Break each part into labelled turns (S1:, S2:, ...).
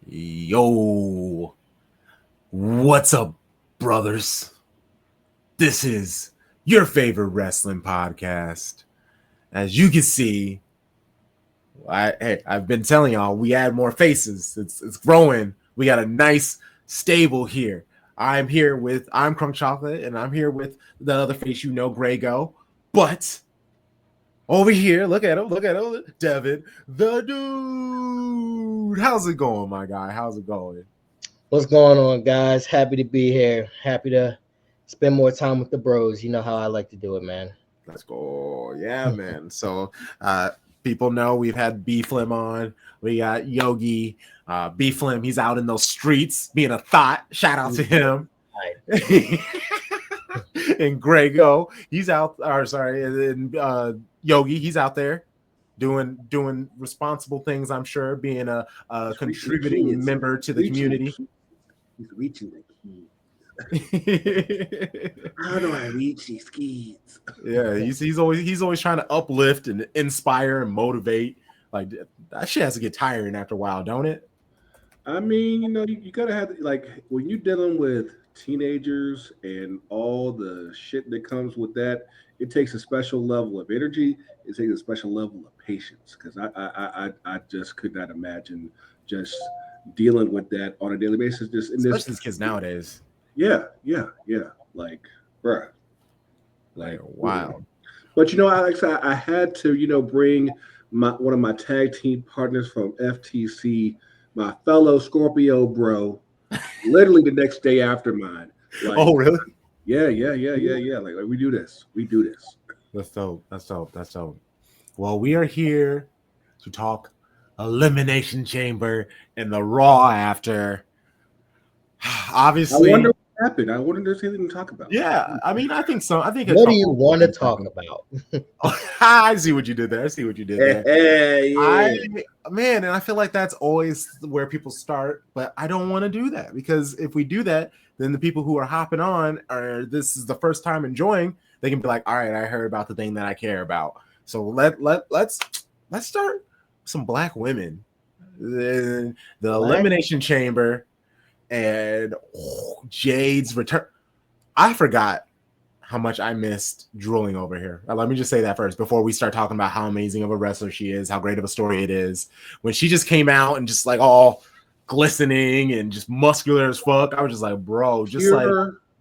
S1: Yo, what's up, brothers? This is your favorite wrestling podcast. As you can see, I've been telling y'all we add more faces. It's growing. We got a nice stable here. I'm Crunk Chocolate, and I'm here with the other face Greggo. But over here, look at him, Devin the Dude. How's it going, my guy? How's it going?
S2: What's going on, guys? Happy to be here. Happy to spend more time with the bros. You know how I like to do it, man.
S1: Let's go. Yeah, man. So people know we've had B-Flim on. We got Yogi. B-Flim, he's out in those streets being a thought. Shout out to him. And Greggo, he's out. And Yogi, he's out there doing responsible things, I'm sure, being a contributing member to the community.
S3: He's reaching the keys. How do I reach these keys?
S1: Yeah, he's always trying to uplift and inspire and motivate. Like, that shit has to get tiring after a while, don't it?
S3: I mean, you gotta have, like, when you're dealing with teenagers and all the shit that comes with that, it takes a special level of energy. It takes a special level of patience, because I just could not imagine just dealing with that on a daily basis. Just in
S1: especially these kids nowadays.
S3: Yeah. Like, bruh.
S1: Like, wow.
S3: But I had to, bring one of my tag team partners from FTC, my fellow Scorpio bro, literally the next day after mine. Like,
S1: oh, really?
S3: Yeah. Like we do this.
S1: That's dope. Well, we are here to talk Elimination Chamber and the Raw after. Obviously,
S3: I wonder what happened. I wonder if there's anything to talk about.
S1: Yeah, I mean, I think so. I think.
S2: What do you want to talk about?
S1: I see what you did there. And I feel like that's always where people start, but I don't want to do that, because if we do that, then the people who are hopping on, or this is the first time enjoying, they can be like, all right, I heard about the thing that I care about. So let's start some black women, the Elimination Chamber, and Jade's return. I forgot how much I missed drooling over here. Let me just say that first before we start talking about how amazing of a wrestler she is, how great of a story it is. When she just came out and just like all glistening and just muscular as fuck, I was just like, bro, just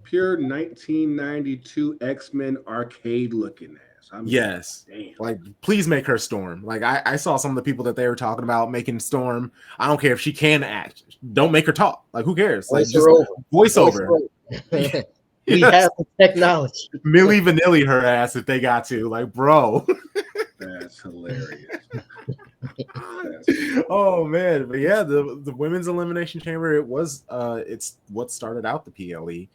S3: pure 1992 X-Men arcade looking ass.
S1: Yes. Damn. Like, please make her Storm. Like, I saw some of the people that they were talking about making Storm. I don't care if she can act. Don't make her talk. Like, who cares? Like, just voiceover.
S2: We have the technology.
S1: Milli Vanilli her ass if they got to. Like, bro.
S3: That's hilarious.
S1: Oh man, but yeah, the women's Elimination Chamber, it's what started out the PLE,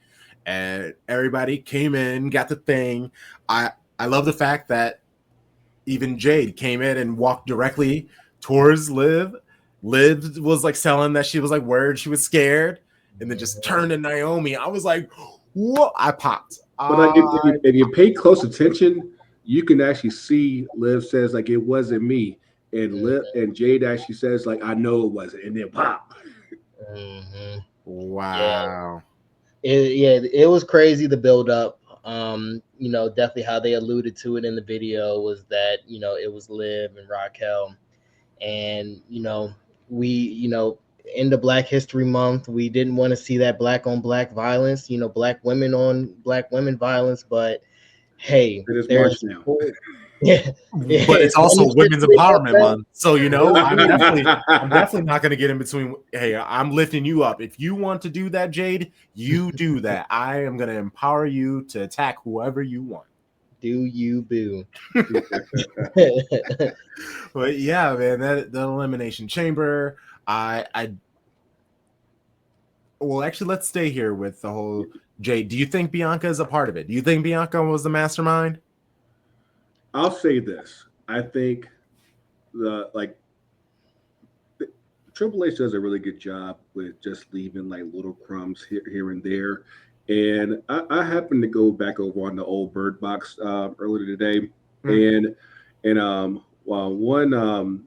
S1: and everybody came in, got the thing. I love the fact that even Jade came in and walked directly towards Liv. Liv was like selling that she was like worried, she was scared, and then just turned to Naomi. I was like, whoa, I popped.
S3: But like, if you pay close attention, you can actually see Liv says like, it wasn't me, and Jade actually says like, I know it wasn't, and then pop.
S2: Mm-hmm.
S1: Wow.
S2: It was crazy, the build up. Definitely how they alluded to it in the video was that, it was Liv and Raquel, and we in the Black History Month, we didn't want to see that black on black violence, black women on black women violence, but hey,
S3: there's now.
S2: Yeah,
S1: but it's also Women's Empowerment Month, so I'm definitely not going to get in between. Hey, I'm lifting you up. If you want to do that, Jade, you do that. I am going to empower you to attack whoever you want.
S2: Do you boo?
S1: But yeah, man, the Elimination Chamber. Well, actually, let's stay here with the whole Jade. Do you think Bianca is a part of it? Do you think Bianca was the mastermind?
S3: I'll say this. I think Triple H does a really good job with just leaving like little crumbs here and there. And I happened to go back over on the old Bird Box earlier today, and one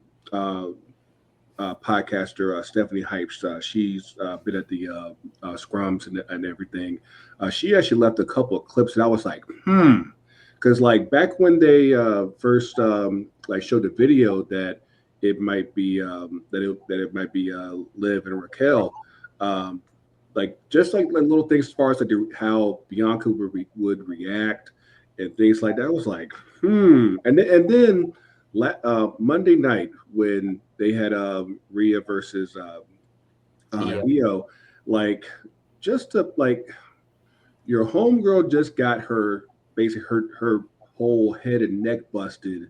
S3: podcaster Stephanie Hypes. She's been at the scrums and everything. She actually left a couple of clips, and I was like, because like back when they first like showed the video that it might be Liv and Raquel, like just like little things as far as like how Bianca would react and things like that. I was like, and then Monday night when they had Rhea versus Iyo, like just to like your homegirl just got her basically her whole head and neck busted,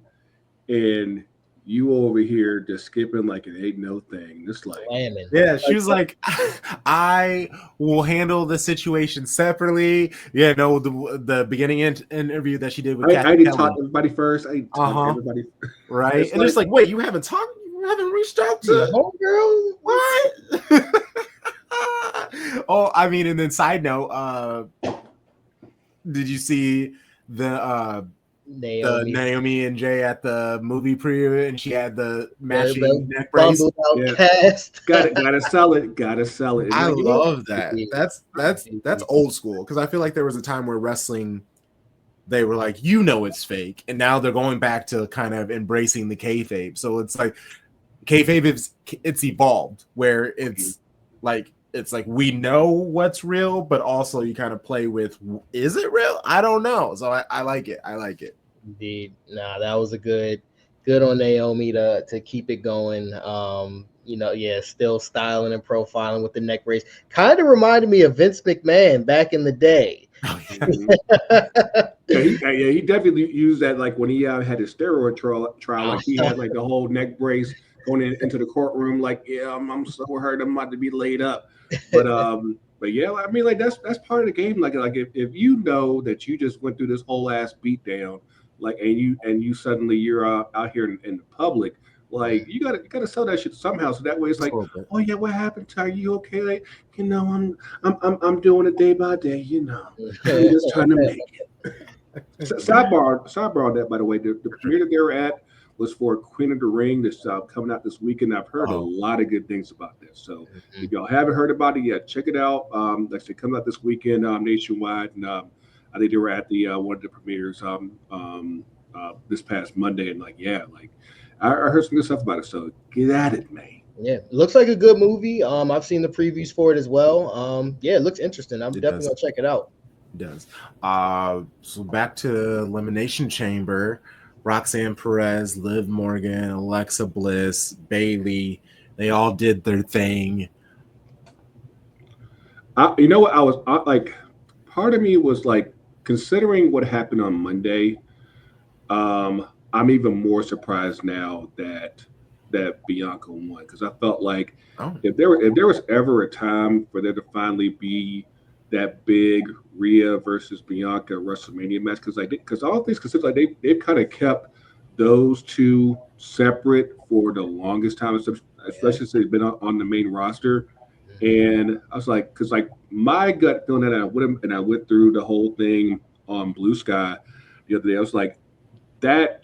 S3: and you over here just skipping like it ain't no thing. Just like
S1: yeah, she was like, I will handle the situation separately. Yeah, no, the beginning interview that she did with
S3: I didn't talk to everybody first. I talked to everybody
S1: right, it's and like, it's like, wait, you haven't reached out to
S2: homegirl?
S1: What? Oh, I mean, and then side note, did you see the Naomi and Jay at the movie preview, and she had the matching neck brace?
S3: Gotta sell it. Gotta sell it.
S1: I love that. That's old school, because I feel like there was a time where wrestling, they were like, it's fake, and now they're going back to kind of embracing the kayfabe. So it's like kayfabe it's evolved, where it's like we know what's real, but also you kind of play with, is it real? I don't know. So I like it. I like it.
S2: Indeed. Nah, that was a good on Naomi to keep it going. Still styling and profiling with the neck brace. Kind of reminded me of Vince McMahon back in the day.
S3: Oh, yeah. He definitely used that, like when he had his steroid trial, like he had like the whole neck brace going into the courtroom, like, I'm so hurt, I'm about to be laid up. But yeah, I mean, like that's part of the game. Like if you know that you just went through this whole ass beat down, like, and you suddenly you're out here in the public, like you gotta sell that shit somehow. So that way it's like, oh yeah, what happened? Are you okay? Like, I'm doing it day by day. I'm just trying to make it. Sidebar on that, by the way, the premiere that they were at was for Queen of the Ring that's coming out this weekend. I've heard a lot of good things about this. So if y'all haven't heard about it yet, check it out. Like I said, comes out this weekend nationwide. And I think they were at the one of the premieres this past Monday. And I heard some good stuff about it. So get at it, man.
S2: Yeah, it looks like a good movie. I've seen the previews for it as well. Yeah, it looks interesting. I'm definitely going to check it out.
S1: It does. So back to Elimination Chamber. Roxanne Perez, Liv Morgan, Alexa Bliss, Bayley, they all did their thing.
S3: You know what? I was like, part of me was like, considering what happened on Monday, I'm even more surprised now that Bianca won, because I felt like if there was ever a time for there to finally be that big Rhea versus Bianca WrestleMania match, because all things considered, like they've kind of kept those two separate for the longest time, especially since they've been on the main roster. And I was like, because like my gut feeling that I went through the whole thing on Blue Sky the other day, I was like, that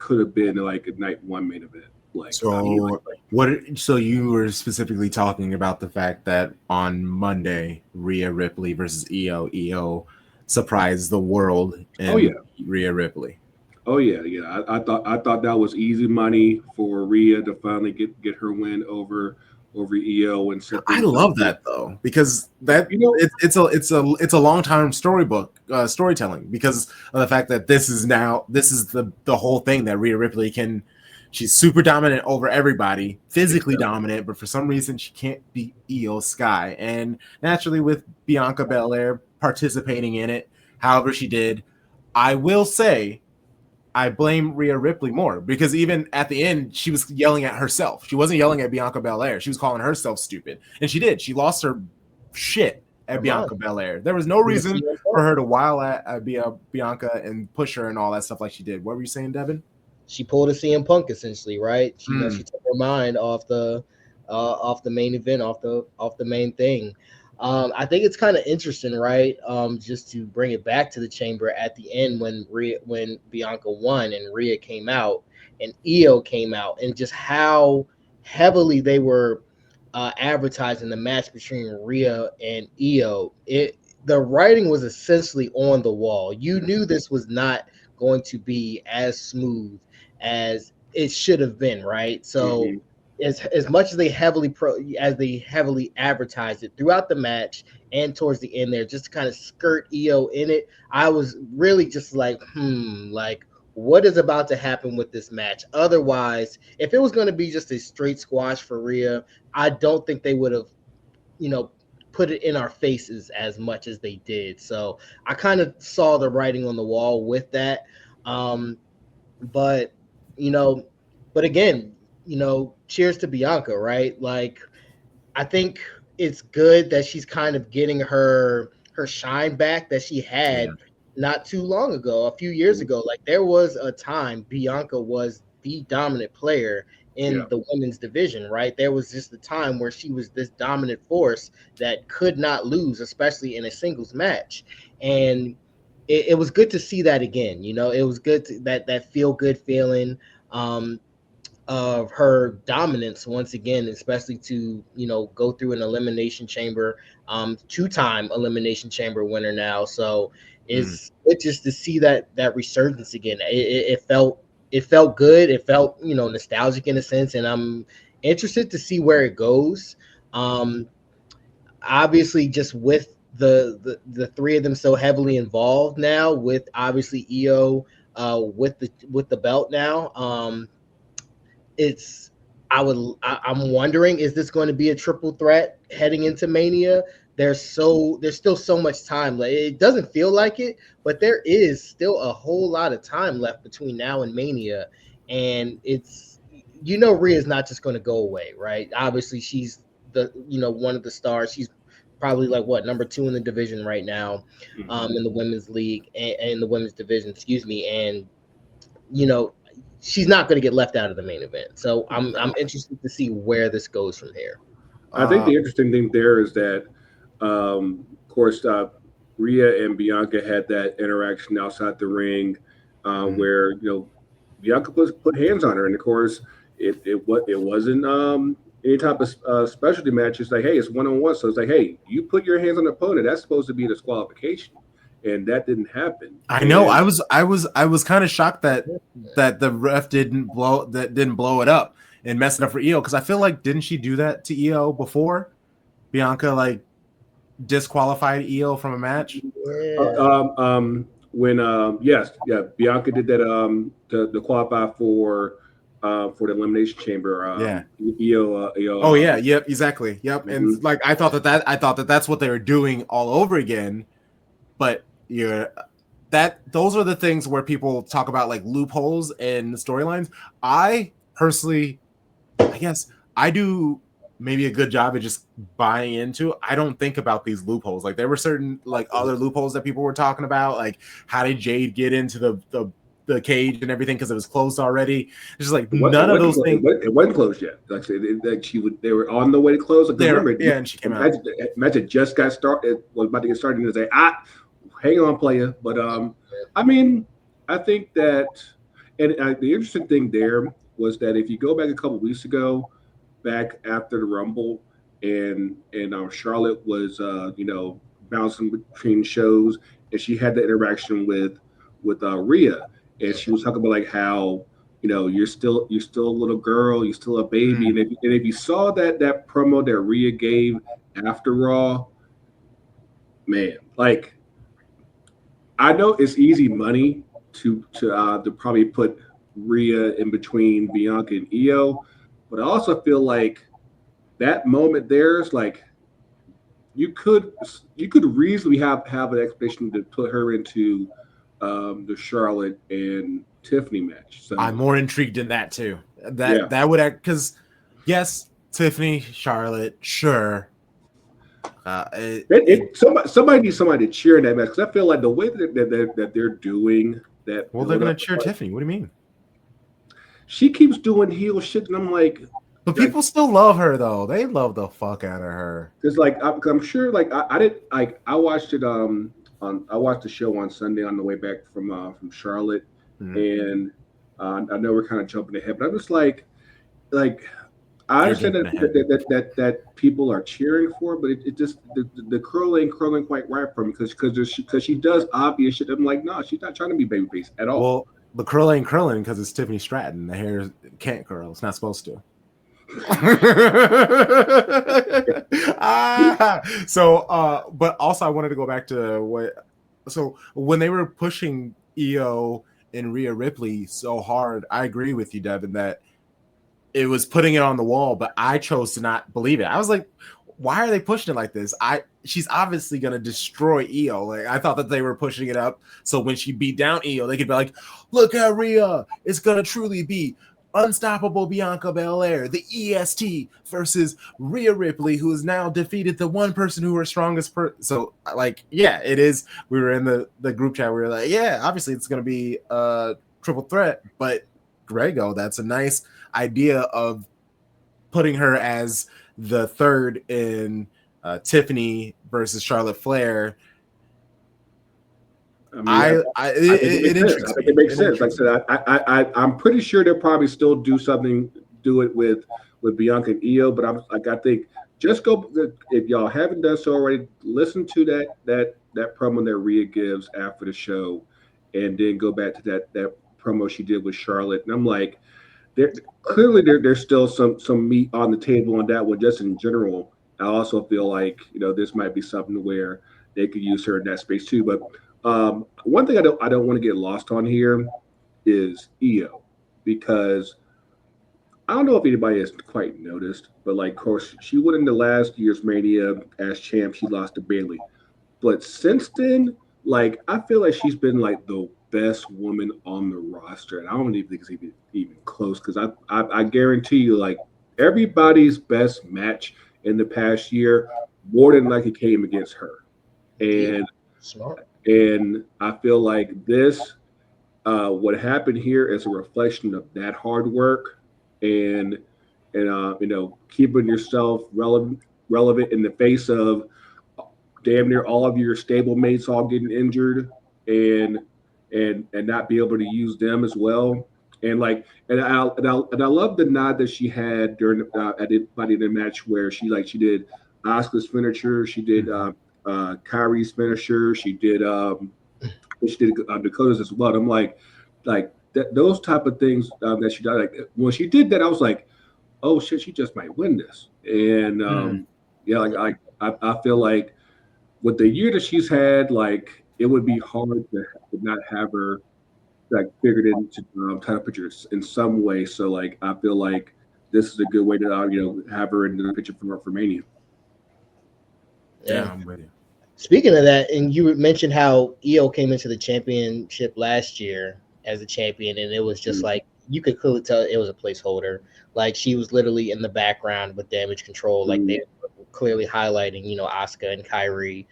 S3: could have been like a night one main event. Like,
S1: so you were specifically talking about the fact that on Monday, Rhea Ripley versus Iyo surprised the world and Rhea Ripley.
S3: Oh yeah. I thought that was easy money for Rhea to finally get her win over Iyo, and
S1: I love that though, because that it's a long time storybook storytelling, because of the fact that this is the whole thing that Rhea Ripley she's super dominant over everybody, physically dominant, but for some reason she can't beat Iyo Sky. And naturally with Bianca Belair participating in it, however she did, I will say I blame Rhea Ripley more, because even at the end, she was yelling at herself. She wasn't yelling at Bianca Belair. She was calling herself stupid. And she did. She lost her shit at Bianca Belair. There was no reason for her to while at Bianca and push her and all that stuff like she did. What were you saying, Devin?
S2: She pulled a CM Punk essentially, right? She took her mind off the main event, off the main thing. I think it's kind of interesting, right? Just to bring it back to the chamber at the end when Bianca won and Rhea came out and Iyo came out, and just how heavily they were advertising the match between Rhea and Iyo. The writing was essentially on the wall. You knew this was not going to be as smooth as it should have been, right? So as much as they heavily advertised it throughout the match and towards the end there, just to kind of skirt Iyo in it, I was really just like, like what is about to happen with this match? Otherwise, if it was going to be just a straight squash for Rhea, I don't think they would have, put it in our faces as much as they did. So I kind of saw the writing on the wall with that. But but again, cheers to Bianca, right? Like, I think it's good that she's kind of getting her shine back that she had not too long ago, a few years ago. Like, there was a time Bianca was the dominant player in the women's division, right? There was just a time where she was this dominant force that could not lose, especially in a singles match. And it was good to see that again. It was good that feel good feeling of her dominance once again, especially to go through an elimination chamber, two-time elimination chamber winner now. So it's just to see that resurgence again. It felt good. It felt nostalgic in a sense, and I'm interested to see where it goes. Obviously, just with the three of them so heavily involved now, with obviously Iyo with the belt now. I'm wondering, is this going to be a triple threat heading into Mania? There's still so much time. Like, it doesn't feel like it, but there is still a whole lot of time left between now and Mania, and Rhea's not just going to go away, right? Obviously, she's one of the stars. She's probably like number 2 in the division right now, in the women's league and in the women's division, excuse me, and she's not going to get left out of the main event. So I'm interested to see where this goes from here.
S3: I think the interesting thing there is that, of course, Rhea and Bianca had that interaction outside the ring, where Bianca put hands on her, and of course, it wasn't any type of specialty match. It's like, hey, it's 1-on-1, so it's like, hey, you put your hands on the opponent. That's supposed to be a disqualification. And that didn't happen.
S1: I know. I was kind of shocked that the ref didn't blow it up and mess it up for Iyo, because I feel like, didn't she do that to Iyo before? Bianca like disqualified Iyo from a match. Bianca did that to qualify for the Elimination Chamber. Iyo. Oh yeah, yep, exactly, yep. And like I thought that that's what they were doing all over again, but. Those are the things where people talk about like loopholes in storylines. I personally, I guess I do maybe a good job of just buying into. I don't think about these loopholes. Like, there were certain like other loopholes that people were talking about, like how did Jade get into the cage and everything because it was closed already. It's just like none of those things.
S3: It wasn't closed yet. Like they were on the way to close. Like, remember,
S1: and she came out.
S3: Match just got started. Was about to get started, and they say, hang on, player. But I mean, I think that, and the interesting thing there was that if you go back a couple weeks ago, back after the Rumble, and Charlotte was bouncing between shows, and she had the interaction with Rhea, and she was talking about like how you're still a little girl, you're still a baby, and if you saw that promo that Rhea gave after Raw, man, like. I know it's easy money to probably put Rhea in between Bianca and Iyo, but I also feel like that moment there is like you could reasonably have an expectation to put her into the Charlotte and Tiffany match. So
S1: I'm more intrigued in that too. That would act, because yes, Tiffany, Charlotte, sure.
S3: Somebody needs somebody to cheer in that match, because I feel like the way that they're doing that.
S1: Well, they're gonna cheer Tiffany. What do you mean?
S3: She keeps doing heel shit, and I'm like,
S1: but people still love her though. They love the fuck out of her.
S3: Because like I'm sure, like I watched it I watched the show on Sunday on the way back from Charlotte, and I know we're kind of jumping ahead, but I'm just like I understand that people are cheering for, but it just the curl ain't curling quite right for me because she does obvious shit. I'm like, no, she's not trying to be babyface at all.
S1: Well, the curl ain't curling because it's Tiffany Stratton. The hair can't curl. It's not supposed to. But also I wanted to go back to when they were pushing Iyo and Rhea Ripley so hard, I agree with you, Devin, that it was putting it on the wall, but I chose to not believe it. I was like, why are they pushing it like this? She's obviously gonna destroy Iyo. Like, I thought that they were pushing it up so when she beat down Iyo, they could be like, look at Rhea, it's gonna truly be unstoppable Bianca Belair, the EST versus Rhea Ripley, who has now defeated the one person who was strongest. So, like, yeah, it is. We were in the group chat. We were like, yeah, obviously it's going to be a triple threat. But Greggo, that's a nice idea of putting her as the third in Tiffany versus Charlotte Flair.
S3: It makes sense. Like I said, I'm pretty sure they'll probably still do it with Bianca and Iyo, but I think just go, if y'all haven't done so already, listen to that promo that Rhea gives after the show, and then go back to that promo she did with Charlotte. And I'm like, there's still some meat on the table on that one. Just in general, I also feel like this might be something where they could use her in that space too, but. One thing I don't want to get lost on here is Iyo, because I don't know if anybody has quite noticed, but like, of course, she went into last year's Mania as champ. She lost to Bayley, but since then, like, I feel like she's been like the best woman on the roster, and I don't even think it's even close. Because I guarantee you, like, everybody's best match in the past year, more than likely came against her, and.
S2: Smart.
S3: And I feel like this, what happened here is a reflection of that hard work and keeping yourself relevant in the face of damn near all of your stable mates all getting injured and not be able to use them as well. And I love the nod that she had during at the match where she did Asuka's finisher, she did Kyrie's finisher, she did Dakota's as well. I'm like those type of things that she did. Like, when she did that, I was like, oh shit, she just might win this. And I feel like with the year that she's had, like, it would be hard to not have her like figured into title pictures in some way. So like, I feel like this is a good way to have her in the picture for Mania.
S2: Yeah, I'm with you. Speaking of that, and you mentioned how Iyo came into the championship last year as a champion, and it was just like, you could clearly tell it was a placeholder. Like, she was literally in the background with Damage Control. Like, they were clearly highlighting, Asuka and Kyrie,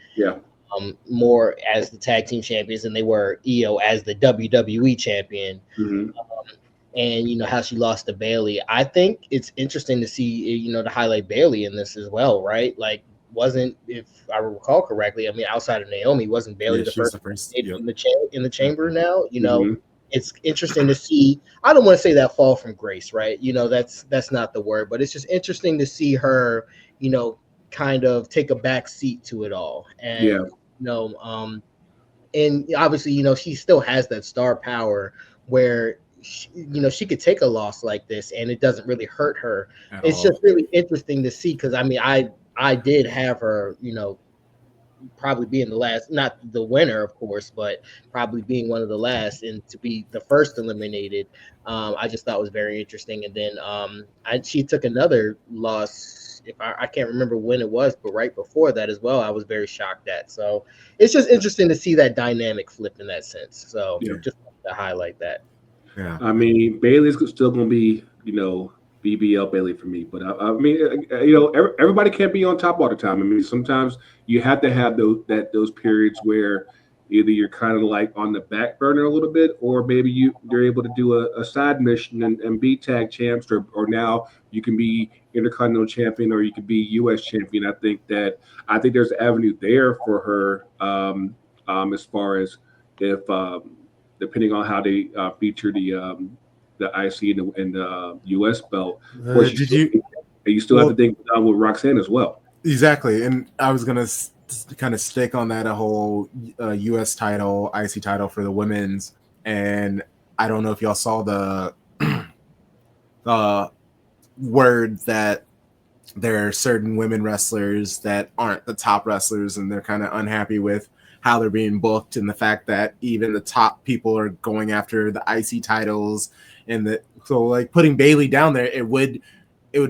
S2: more as the tag team champions than they were Iyo as the WWE champion. And how she lost to Bayley. I think it's interesting to see, to highlight Bayley in this as well, right? Like, wasn't, if I recall correctly, I mean, outside of Naomi, wasn't Bayley the first in the chamber now? It's interesting to see. I don't want to say that fall from grace, right? That's not the word, but it's just interesting to see her, kind of take a back seat to it all. And and obviously, she still has that star power where she could take a loss like this and it doesn't really hurt her. It's just really interesting to see, because I mean, I did have her, probably being the last, not the winner, of course, but probably being one of the last, and to be the first eliminated, I just thought was very interesting. And then she took another loss. If I can't remember when it was, but right before that as well, I was very shocked at. So it's just interesting to see that dynamic flip in that sense. So just to highlight that.
S3: Yeah, I mean, Bayley's still going to be, BBL Bayley for me. But I mean, everybody can't be on top all the time. I mean, sometimes you have to have those periods where either you're kind of like on the back burner a little bit, or maybe you're able to do a side mission and be tag champs, or now you can be Intercontinental champion, or you could be U.S. champion. I think there's an avenue there for her, as far as if depending on how they feature the IC and the U.S. belt. And you still have to think with Roxanne as well.
S1: Exactly. And I was going to kind of stick on that, a whole U.S. title, IC title for the women's. And I don't know if y'all saw the word that there are certain women wrestlers that aren't the top wrestlers, and they're kind of unhappy with how they're being booked, and the fact that even the top people are going after the IC titles, and so like putting Bayley down there, it would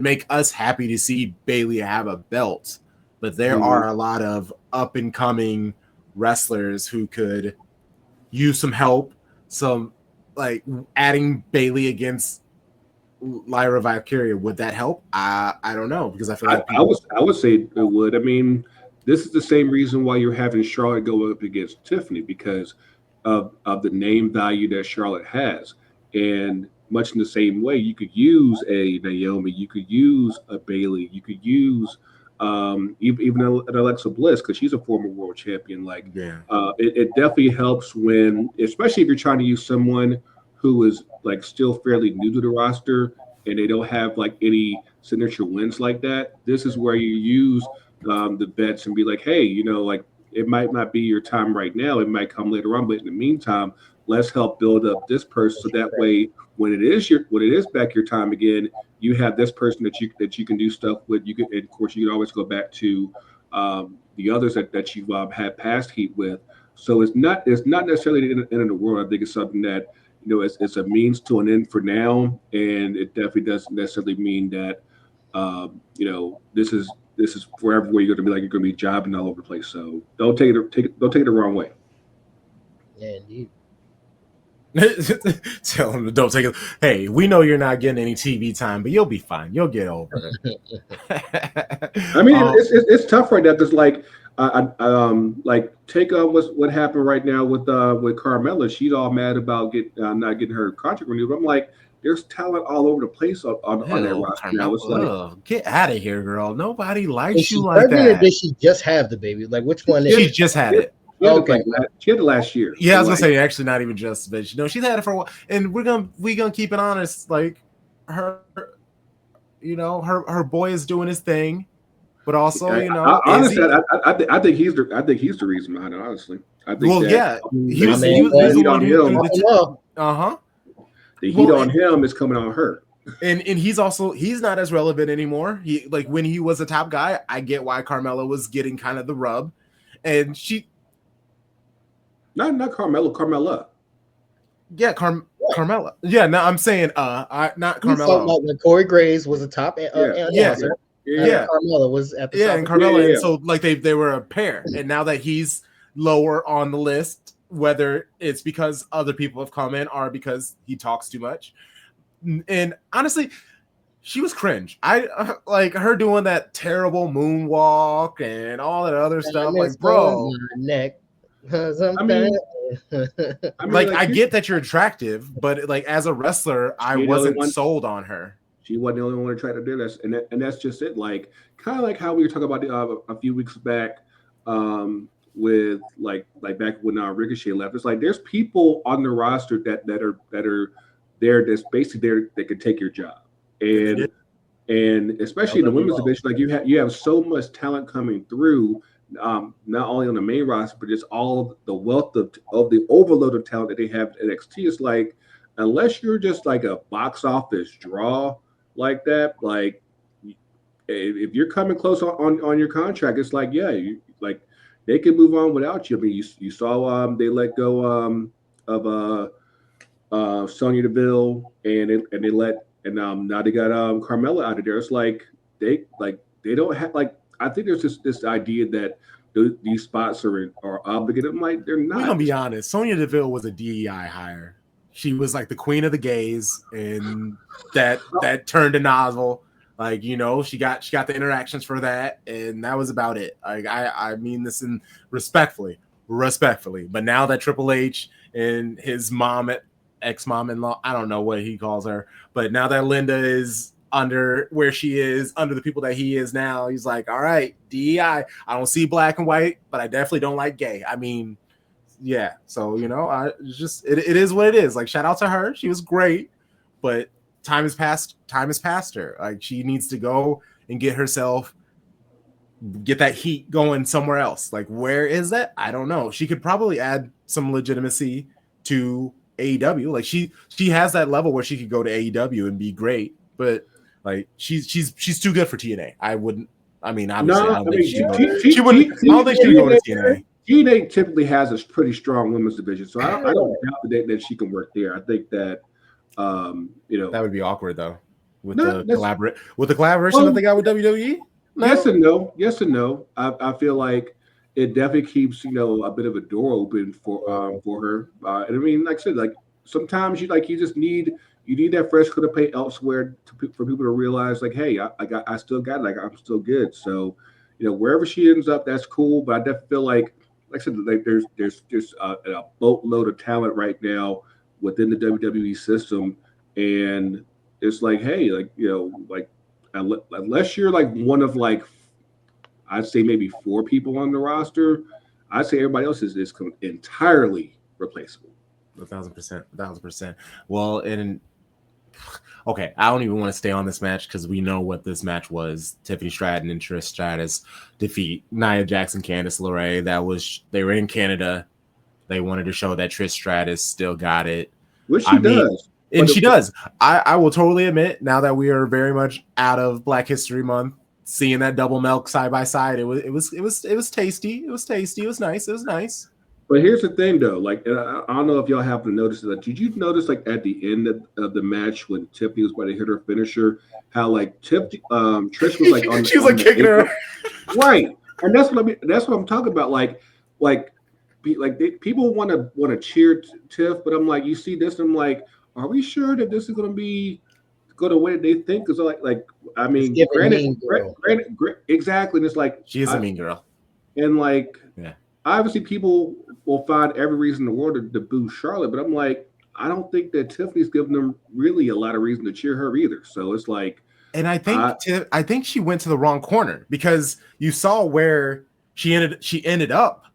S1: make us happy to see Bayley have a belt, but there are a lot of up and coming wrestlers who could use some help, some like adding Bayley against Lyra Valkyria, would that help? I don't know, because I feel like
S3: I would say it would. I mean, this is the same reason why you're having Charlotte go up against Tiffany, because of the name value that Charlotte has. And much in the same way, you could use a Naomi, you could use a Bayley, you could use even an Alexa Bliss, because she's a former world champion. Like, it definitely helps when, especially if you're trying to use someone who is like still fairly new to the roster and they don't have like any signature wins like that. This is where you use the bets and be like, hey, you know, like it might not be your time right now. It might come later on, but in the meantime, let's help build up this person, so that way when it is back your time again, you have this person that you can do stuff with. You can, and of course, you can always go back to the others that you've had past heat with. So it's not necessarily the end of the world. I think it's something that, you know, it's a means to an end for now, and it definitely doesn't necessarily mean that you know, this is forever where you're going to be like you're going to be jobbing all over the place. So don't take it the wrong way.
S2: Yeah, indeed.
S1: Tell him to don't take it. Hey, we know you're not getting any TV time, but you'll be fine. You'll get over it.
S3: I mean, it's tough right now because like like take on what happened right now with Carmella. She's all mad about not getting her contract renewed. I'm like, there's talent all over the place on that roster now. It's like,
S1: get out of here, girl. Nobody likes you like that.
S2: Or did she just have the baby? Like, which one?
S1: She just had it.
S3: Okay, she had it last year.
S1: Yeah, I was gonna say actually not even just, but no, she's had it for a while, and we're gonna keep it honest. Like her, you know, her boy is doing his thing, but also, you know,
S3: honestly, I think he's the reason behind it. Honestly, I think.
S1: Well, he was the one who threw the
S3: the heat on him is coming on her.
S1: And he's not as relevant anymore. He, like, when he was a top guy, I get why Carmella was getting kind of the rub, and she.
S3: Not Carmella.
S1: Yeah, Carmella. Yeah, no, I'm saying not Carmella.
S2: Like when Corey Graves was a top
S1: yeah.
S2: Carmella was at the top.
S1: And Carmella, and so like they were a pair, and now that he's lower on the list, whether it's because other people have come in or because he talks too much, and honestly, she was cringe. I like her doing that terrible moonwalk and all that other stuff. Like, bro,
S2: neck.
S3: I mean,
S1: I get that you're attractive, but like as a wrestler, I wasn't sold on her.
S3: She wasn't the only one to try to do this, and that's just it. Like, kind of like how we were talking about a few weeks back, with like back when Ricochet left. It's like there's people on the roster that are there that's basically there that can take your job, and especially in the women's division, like you have so much talent coming through. Not only on the main roster, but just all the wealth of the overload of talent that they have at NXT. It's like, unless you're just like a box office draw like that, like if you're coming close on your contract, it's like, yeah, like they can move on without you. I mean, you saw they let go of Sonya Deville, and now they got Carmella out of there. It's like they don't have, like, I think there's just this idea that these spots are obligated. I'm like, they're not.
S1: We're gonna be honest. Sonya Deville was a DEI hire. She was like the queen of the gays, and that turned a nozzle. Like, you know, she got the interactions for that, and that was about it. Like, I mean this in respectfully. But now that Triple H and his ex-mom-in-law, I don't know what he calls her, but now that Linda is under where she is, under the people that he is now, he's like, all right, DEI. I don't see black and white, but I definitely don't like gay. I mean, yeah. So, you know, it is what it is. Like, shout out to her. She was great, but time has passed her. Like, she needs to go and get that heat going somewhere else. Like, where is that? I don't know. She could probably add some legitimacy to AEW. Like, she has that level where she could go to AEW and be great, but like she's too good for TNA. Obviously, I don't think she would. She wouldn't. I don't think she would go to TNA.
S3: TNA typically has a pretty strong women's division, so I don't doubt that she can work there. I think that
S1: that would be awkward though with the collaboration that they got with WWE. No?
S3: Yes and no. I feel like it definitely keeps a bit of a door open for her. And I mean, like I said, like sometimes you just need that fresh coat of paint elsewhere for people to realize, like, hey, I still got it. Like, I'm still good. So, wherever she ends up, that's cool. But I definitely feel like I said, like there's a boatload of talent right now within the WWE system, and it's like, hey, like unless you're like one of like, I'd say maybe 4 people on the roster, I'd say everybody else is entirely replaceable.
S1: 1,000%. Well, okay, I don't even want to stay on this match because we know what this match was. Tiffany Stratton and Trish Stratus defeat Nia Jax and Candice LeRae. They were in Canada. They wanted to show that Trish Stratus still got it.
S3: Which she does.
S1: And she does. I will totally admit, now that we are very much out of Black History Month, seeing that double milk side by side, it was tasty. It was tasty. It was nice.
S3: But here's the thing, though. Like, I don't know if y'all have to notice that. Did you notice, like, at the end of the match when Tiffany was about to hit her finisher, how like Trish was like on,
S1: she was like kicking her,
S3: right? And that's what I'm talking about. People want to cheer Tiff, but I'm like, you see this, and I'm like, are we sure that this is going to the way they think? Because I mean, granted, exactly. And it's like
S1: she is a mean girl,
S3: and like,
S1: yeah.
S3: Obviously, people will find every reason in the world to boo Charlotte, but I'm like, I don't think that Tiffany's giving them really a lot of reason to cheer her either. So it's like,
S1: and I think she went to the wrong corner because you saw where she ended up.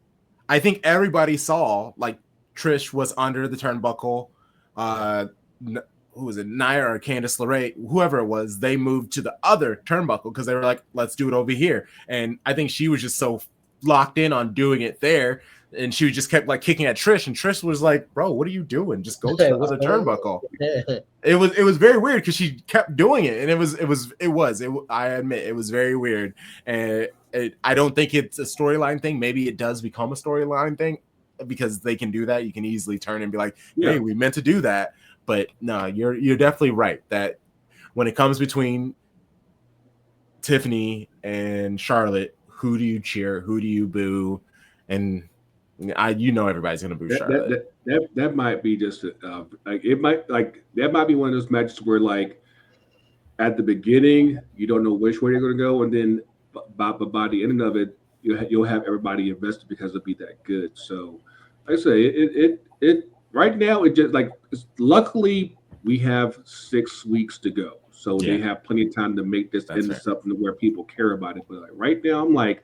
S1: I think everybody saw like Trish was under the turnbuckle. Who was it, Nia or Candice LeRae, whoever it was, they moved to the other turnbuckle because they were like, let's do it over here. And I think she was just so locked in on doing it there, and she just kept like kicking at Trish, and Trish was like, bro, what are you doing? Just go to the other turnbuckle. It was very weird because she kept doing it, and I admit it was very weird. And I don't think it's a storyline thing. Maybe it does become a storyline thing because they can do that. You can easily turn and be like, hey, we meant to do that. But no, you're definitely right that when it comes between Tiffany and Charlotte, who do you cheer? Who do you boo? And everybody's gonna boo Charlotte.
S3: That might be just that might be one of those matches where like at the beginning you don't know which way they're gonna go, and then by the end of it you'll have everybody invested because it'll be that good. So like I say, it right now it just like luckily we have 6 weeks to go. So they have plenty of time to make this into something where people care about it. But like right now, I'm like,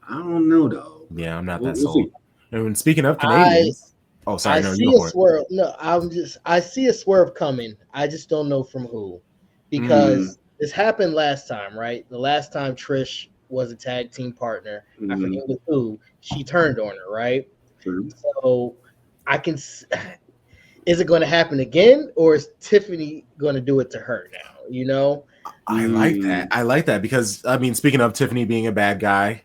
S3: I don't know though.
S1: Yeah, I'm not that sold. And speaking of Canadians,
S2: I see a swerve. No, I see a swerve coming. I just don't know from who, because this happened last time, right? The last time Trish was a tag team partner, I forget with who, she turned on her, right?
S3: True.
S2: So I can. Is it going to happen again, or is Tiffany going to do it to her now?
S1: I like that. I like that because I mean, speaking of Tiffany being a bad guy,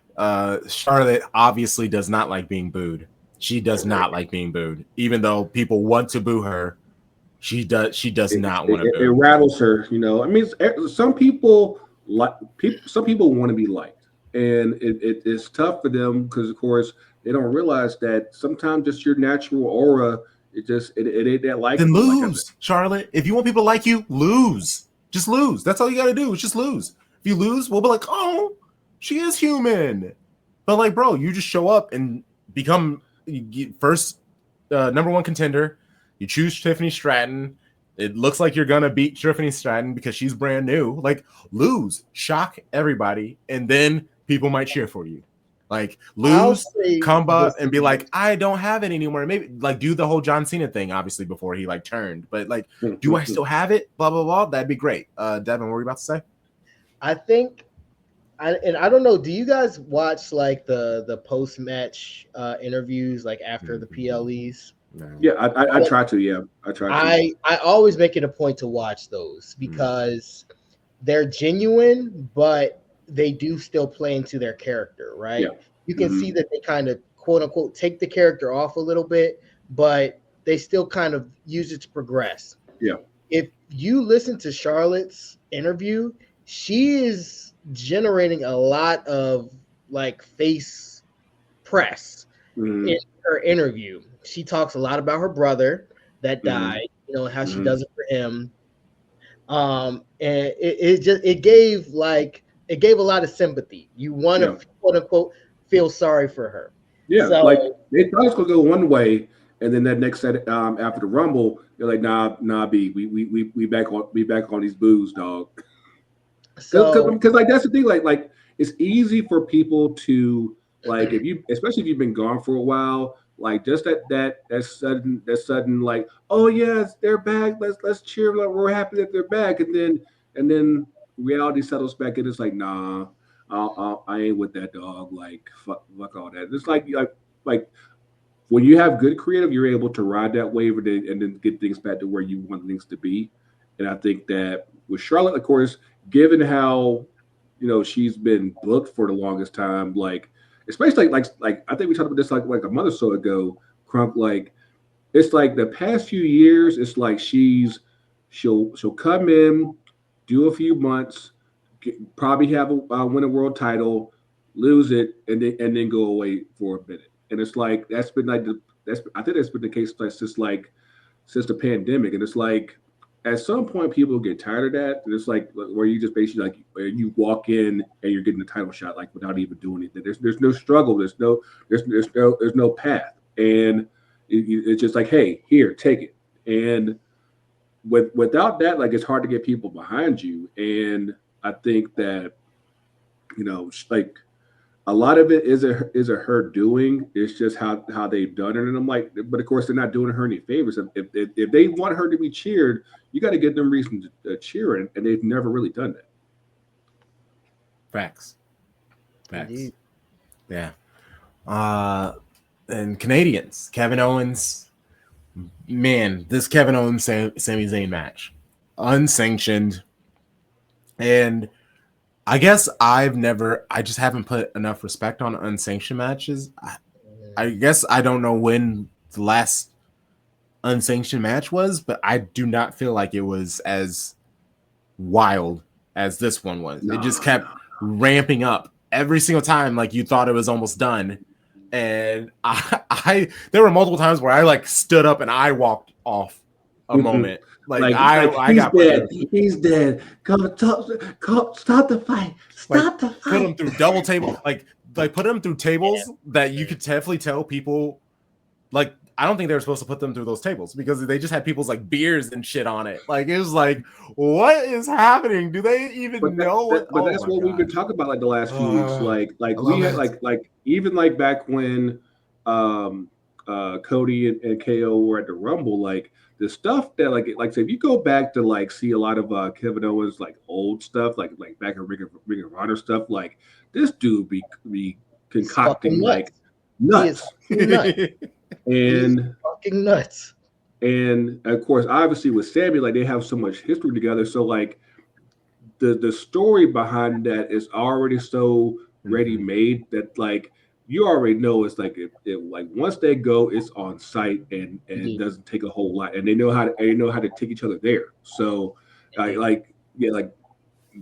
S1: Charlotte obviously does not like being booed. She does not like being booed, even though people want to boo her. She does not want to boo.
S3: It rattles her. I mean, some people some people want to be liked, and it's tough for them because, of course, they don't realize that sometimes just your natural aura. It ain't that like.
S1: Then lose, Charlotte. If you want people to like you, lose. Just lose. That's all you got to do. Is just lose. If you lose, we'll be like, oh, she is human. But like, bro, you just show up and become first number one contender. You choose Tiffany Stratton. It looks like you're gonna beat Tiffany Stratton because she's brand new. Like, lose, shock everybody, and then people might cheer for you. Like lose, come up, and be
S2: is,
S1: like, I don't have it anymore. Maybe like do the whole John Cena thing, obviously before he like turned. But like, do I still have it? Blah blah blah. That'd be great. Devin, what were you about to say?
S2: I think, and I don't know. Do you guys watch like the post match interviews like after the PLEs?
S1: No.
S3: Yeah, I try to. Yeah, I try to.
S2: I always make it a point to watch those because they're genuine, but they do still play into their character, right?
S3: Yeah.
S2: You can see that they kind of quote unquote take the character off a little bit, but they still kind of use it to progress.
S3: Yeah.
S2: If you listen to Charlotte's interview, she is generating a lot of like face press in her interview. She talks a lot about her brother that died, you know, and how she does it for him. And it gave a lot of sympathy. You want to quote unquote feel sorry for her.
S3: Yeah,
S2: so,
S3: like they thought it was gonna go one way, and then that next set after the Rumble, they're like, nah, B, we back on these booze, dog. Because like that's the thing, like it's easy for people to like especially if you've been gone for a while, like just that sudden like, oh yes, they're back, let's cheer, like we're happy that they're back, and then reality settles back and it's like, nah, I ain't with that, dog. Like fuck all that. It's like when you have good creative, you're able to ride that wave and then get things back to where you want things to be. And I think that with Charlotte, of course, given how she's been booked for the longest time, like especially like I think we talked about this like a month or so ago, Crunk. Like it's like the past few years, it's like she'll come in, do a few months, probably have win a world title, lose it, and then go away for a minute. And it's like that's been like I think that's been the case since the pandemic. And it's like at some point people get tired of that. And it's like where you just basically like you walk in and you're getting the title shot like without even doing anything. There's no struggle. There's no path. And it's just like, hey, here, take it. And without that, like it's hard to get people behind you. And I think that like a lot of it is a her doing. It's just how they've done it. And I'm like, but of course they're not doing her any favors. If they want her to be cheered, you got to give them reason to cheer it, and they've never really done that.
S1: Facts. Indeed. Yeah. And Canadians, Kevin Owens. Man, this Kevin Owens Sami Zayn match, unsanctioned, and I guess I just haven't put enough respect on unsanctioned matches. I guess I don't know when the last unsanctioned match was, but I do not feel like it was as wild as this one was. It just kept ramping up every single time, like you thought it was almost done. And I there were multiple times where I like stood up and I walked off a moment. I got
S3: dead. He's dead. Come, stop the fight. Stop the fight.
S1: Put him through double table. Like put him through tables that you could definitely tell people. Like I don't think they were supposed to put them through those tables because they just had people's like beers and shit on it. Like it was like, what is happening? Do they even know?
S3: But that's what we've been talking about like the last few weeks. Like we had like even like back when Cody and KO were at the Rumble, like the stuff that like so if you go back to like see a lot of Kevin Owens like old stuff, like back in Ring of Honor stuff, like this dude be concocting like nuts. And
S2: fucking nuts.
S3: And of course, obviously with Sami, like they have so much history together. So like the story behind that is already so ready made that like you already know it's like it like once they go, it's on site and it doesn't take a whole lot, and they know how to take each other there. So like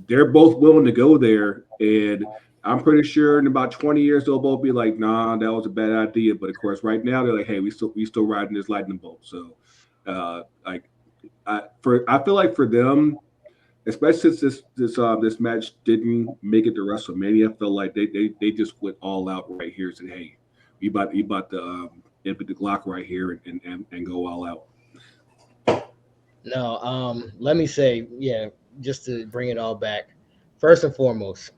S3: they're both willing to go there, and I'm pretty sure in about 20 years they'll both be like, nah, that was a bad idea. But of course, right now they're like, hey, we still riding this lightning bolt. So I feel like for them, especially since this match didn't make it to WrestleMania, I feel like they just went all out right here and said, hey, we about to empty the Glock right here and go all out.
S2: No, let me say, just to bring it all back. First and foremost,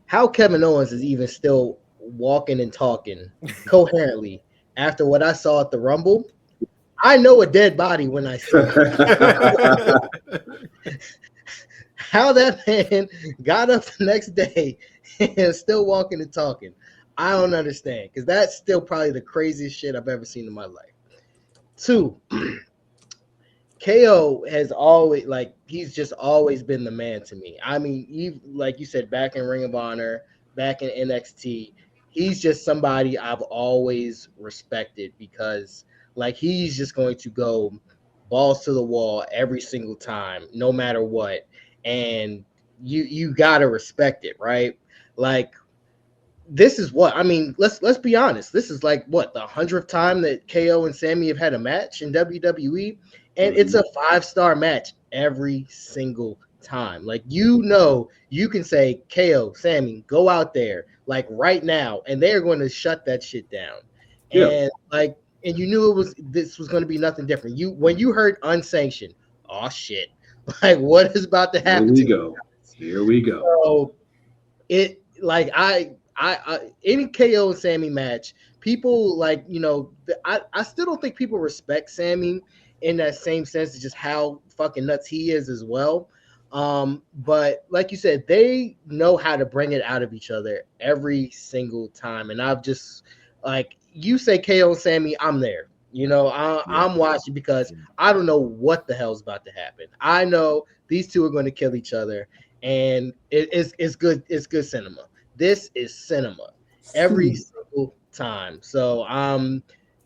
S2: how Kevin Owens is even still walking and talking coherently after what I saw at the Rumble, I know a dead body when I see it. How that man got up the next day and still walking and talking, I don't understand, because that's still probably the craziest shit I've ever seen in my life. 2, KO has always, like, he's just always been the man to me. I mean, like you said, back in Ring of Honor, back in NXT, he's just somebody I've always respected, because, like, he's just going to go balls to the wall every single time, no matter what. And you gotta respect it, right? Like, this is what I mean. Let's be honest. This is like what, the 100th time that KO and Sami have had a match in WWE, and it's a 5-star match every single time. Like, you can say, KO, Sami, go out there like right now, and they're going to shut that shit down.
S3: Yeah.
S2: And you knew this was going to be nothing different. When you heard unsanctioned, oh shit, like, what is about to happen?
S3: Here we go.
S2: So it, like, I any KO and Sami match, people, like, I still don't think people respect Sami in that same sense as just how fucking nuts he is as well. But like you said, they know how to bring it out of each other every single time. And I've just, like, you say KO and Sami, I'm there. I'm watching, because I don't know what the hell's about to happen. I know these two are going to kill each other, and it's good. It's good cinema. This is cinema every single time. So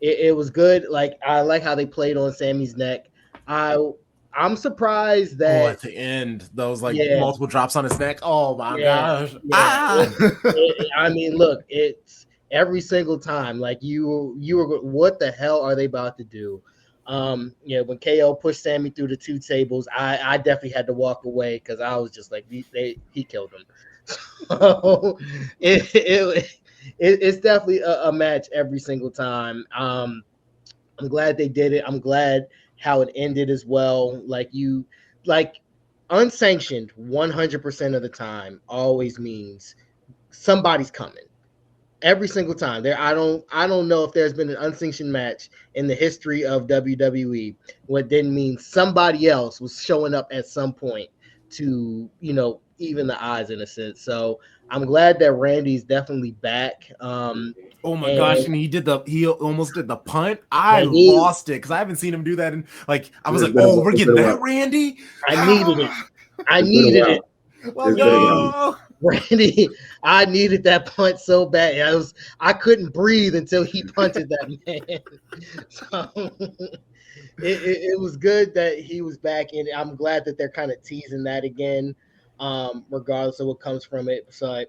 S2: it was good. Like, I like how they played on Sami's neck. I'm surprised that
S1: at the end, those multiple drops on his neck. Oh my gosh!
S2: Yeah. I mean, look, it's every single time. Like, you were, what the hell are they about to do? When KO pushed Sami through the 2 tables, I definitely had to walk away, because I was just like, he killed him. So it's definitely a match every single time. I'm glad they did it. I'm glad how it ended as well. Like, unsanctioned 100% of the time always means somebody's coming. Every single time. I don't know if there's been an unsanctioned match in the history of WWE what didn't mean somebody else was showing up at some point to, even the odds, in a sense. So I'm glad that Randy's definitely back.
S1: Oh my gosh! And he almost did the punt. I lost it, because I haven't seen him do that. And I was like, oh, we're getting that, Randy.
S2: I needed it.
S1: Let's go.
S2: Randy, I needed that punt so bad. I couldn't breathe until he punted that man. So it was good that he was back, and I'm glad that they're kind of teasing that again, regardless of what comes from it. So,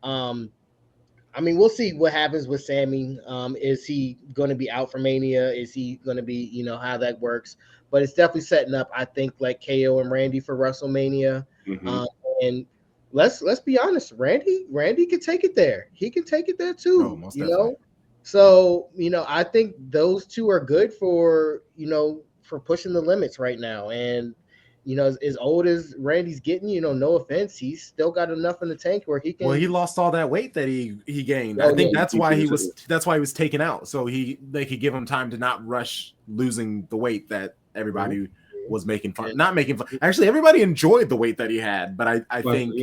S2: I mean, we'll see what happens with Sami. Is he going to be out for Mania? Is he going to be, how that works? But it's definitely setting up, I think, like KO and Randy for WrestleMania. And let's be honest, Randy can take it there. He can take it there too. So I think those two are good for for pushing the limits right now. And as old as Randy's getting, no offense, he's still got enough in the tank where he can.
S1: Well, he lost all that weight that he gained. I think that's why he was taken out, so they could give him time to not rush losing the weight that everybody was making fun. Not making fun. Actually, everybody enjoyed the weight that he had, but I think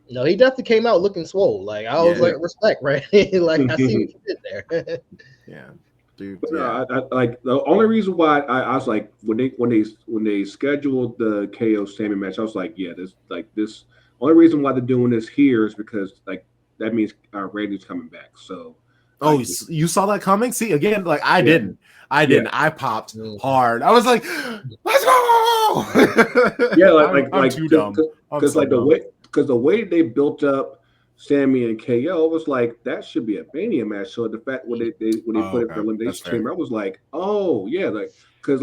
S2: No, he definitely came out looking swole. Like, I was like, respect, right? Like, I see what you did there.
S1: Yeah. Dude,
S3: I like the only reason why I was like, when they scheduled the KO Sami match, I was like, this only reason why they're doing this here is because, like, that means Randy's coming back. So
S1: you saw that coming? See, again, like, I didn't. I popped hard. I was like, let's go.
S3: Yeah,
S1: I'm too dumb.
S3: Because the way they built up Sami and KO was like, that should be a Mania match. So the fact when they put it for Elimination Chamber, I was like, oh yeah, because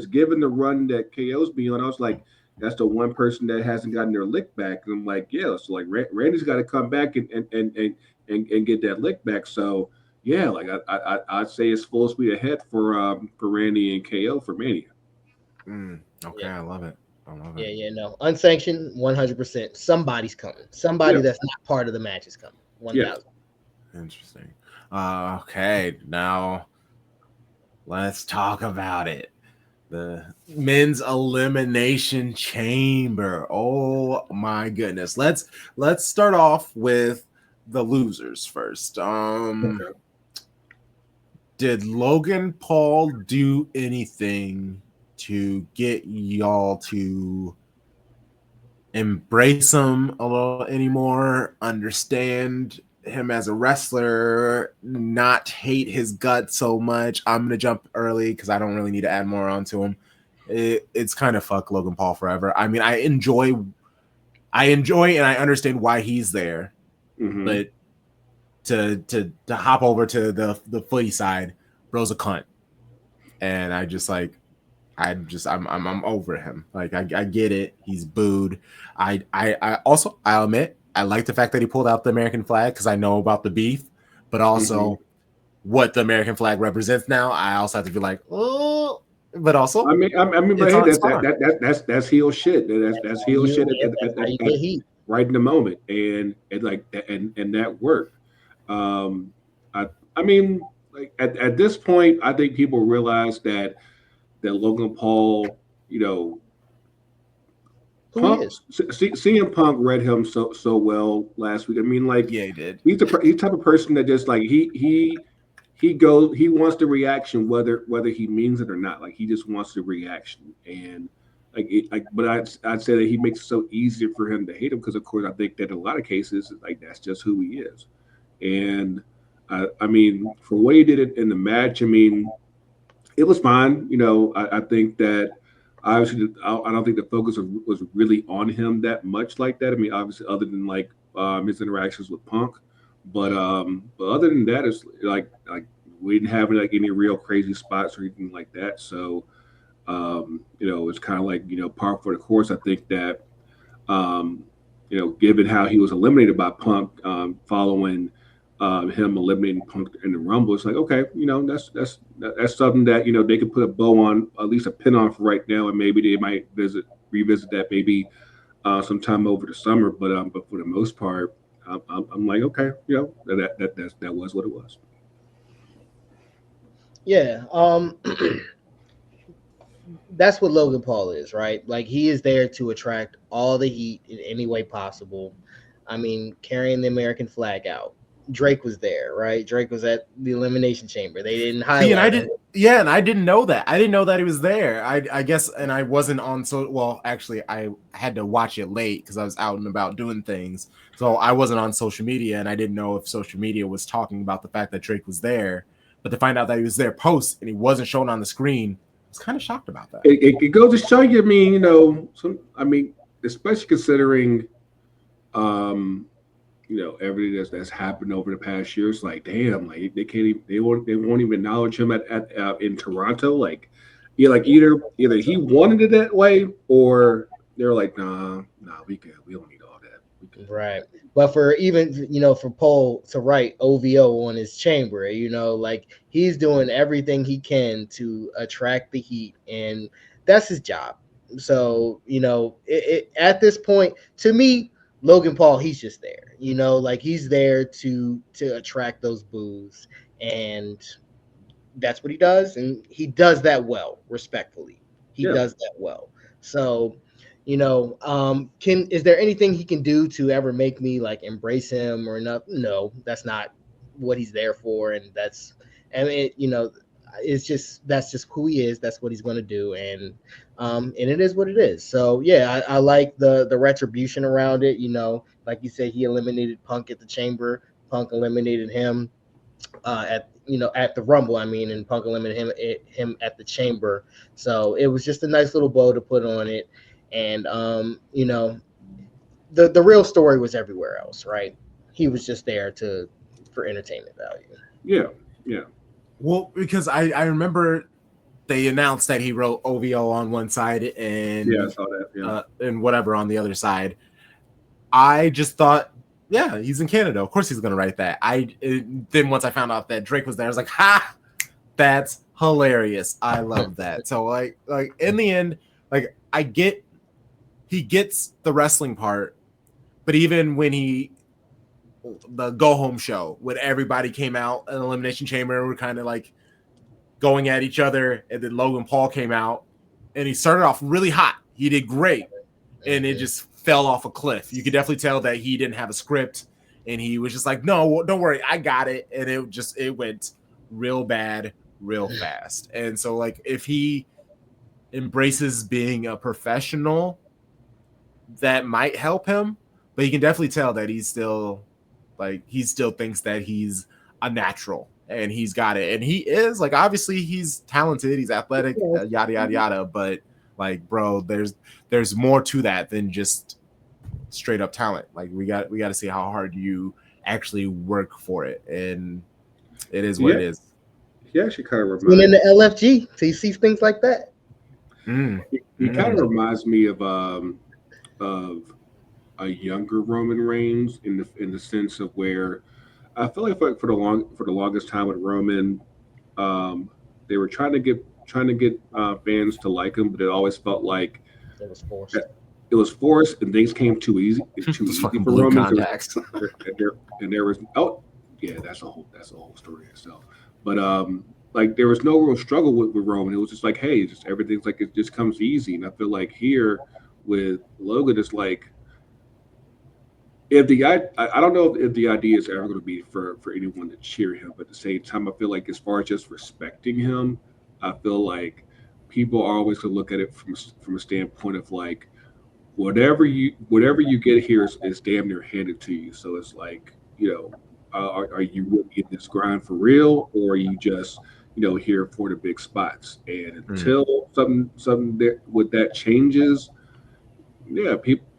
S3: given the run that KO's been on, I was like, that's the one person that hasn't gotten their lick back. And I'm like, yeah, so like Randy's got to come back and get that lick back. So yeah, like I'd say it's full speed ahead for Randy and KO for Mania.
S1: Okay, yeah. I love it.
S2: Yeah, no. Unsanctioned, 100%. Somebody's coming. Somebody that's not part of the match is coming. 1,000.
S1: Interesting. Okay, now let's talk about it. The men's elimination chamber. Oh my goodness. Let's start off with the losers first.
S3: Okay.
S1: Did Logan Paul do anything to get y'all to embrace him a little anymore, understand him as a wrestler, not hate his gut so much? I'm gonna jump early because I don't really need to add more onto him. It's kind of fuck Logan Paul forever. I mean, I enjoy and I understand why he's there, but to hop over to the footy side, bro's a cunt, and I'm over him. Like I get it. He's booed. I'll admit I like the fact that he pulled out the American flag because I know about the beef, but also what the American flag represents now. I also have to be like, oh, but also
S3: but hey, that's heel shit. That's heel shit right in the moment, and like that, and that worked. I mean, like at this point, I think people realize that Logan Paul, CM Punk read him so well last week. I mean, like,
S1: yeah, he did.
S3: He's the type of person that just like he wants the reaction whether he means it or not. Like he just wants the reaction, and but I'd say that he makes it so easy for him to hate him because of course I think that in a lot of cases like that's just who he is, and I mean for what he did in the match, I mean it was fine. I think that. Obviously, I don't think the focus was really on him that much like that. I mean, obviously, other than like his interactions with Punk, but other than that, it's like we didn't have like any real crazy spots or anything like that. So, it's kind of like par for the course. I think that given how he was eliminated by Punk following him eliminating Punk in the Rumble, it's like okay, that's something that they could put a bow on, at least a pin on for right now, and maybe they might revisit that maybe sometime over the summer. But for the most part, I'm like okay, that was what it was.
S2: Yeah, that's what Logan Paul is, right? Like he is there to attract all the heat in any way possible. I mean, carrying the American flag out. Drake was there, right? Drake was at the Elimination Chamber. They didn't highlight him.
S1: Yeah, and I didn't know that. I didn't know that he was there. I guess, and I wasn't on. So, well, actually, I had to watch it late because I was out and about doing things. So I wasn't on social media, and I didn't know if social media was talking about the fact that Drake was there. But to find out that he was there post and he wasn't shown on the screen, I was kind of shocked about that.
S3: It goes to show you. I mean, especially considering, everything that's happened over the past year. It's like, damn, like they won't even acknowledge him at in Toronto. Like, yeah, like either he wanted it that way, or they're like, nah, we good. We don't need all that.
S2: Right. But for even for Paul to write OVO on his chamber, like he's doing everything he can to attract the heat, and that's his job. So at this point, to me, Logan Paul, he's just there, like he's there to attract those boos, and that's what he does, and he does that well, respectfully. He does that well. So, is there anything he can do to ever make me like embrace him or not? No, that's not what he's there for, and that's that's just who he is. That's what he's going to do, and it is what it is. So yeah, I like the retribution around it. Like you said, he eliminated Punk at the Chamber. Punk eliminated him at the Rumble. I mean, and Punk eliminated him at the Chamber. So it was just a nice little bow to put on it, and the real story was everywhere else, right? He was just there for entertainment value.
S3: Yeah.
S1: Well, because I remember they announced that he wrote OVO on one side and
S3: I saw that. Yeah.
S1: And whatever on the other side. I just thought, yeah, he's in Canada. Of course he's going to write that. Then once I found out that Drake was there, I was like, ha, that's hilarious. I love that. So like in the end, like he gets the wrestling part, but even when he the go home show when everybody came out in Elimination Chamber and were kind of like going at each other, and then Logan Paul came out and he started off really hot. He did great, and it just fell off a cliff. You could definitely tell that he didn't have a script, and he was just like, "No, don't worry, I got it." And it went real bad, real fast. And so, like, if he embraces being a professional, that might help him. But you can definitely tell that he still thinks that he's a natural and he's got it. And he is, like, obviously he's talented, he's athletic, yada yada yada. But like, bro, there's more to that than just straight up talent. Like, we got to see how hard you actually work for it, and it is what it is.
S3: He actually kind of reminds
S2: me in the LFG, so he sees things like that.
S3: He kind of reminds me of a younger Roman Reigns in the sense of where I feel like for the longest time with Roman, they were trying to get fans to like him, but it always felt like
S2: it was forced.
S3: It was forced, and things came too easy. Too easy for Roman. And there was that's a whole story itself. But like, there was no real struggle with Roman. It was just like, hey, just everything's like, it just comes easy. And I feel like here with Logan, it's like, I don't know if the idea is ever going to be for anyone to cheer him, but at the same time, I feel like as far as just respecting him, I feel like people are always going to look at it from a standpoint of like, whatever you get here is damn near handed to you. So it's like, are you really in this grind for real, or are you just here for the big spots? And until something with that changes,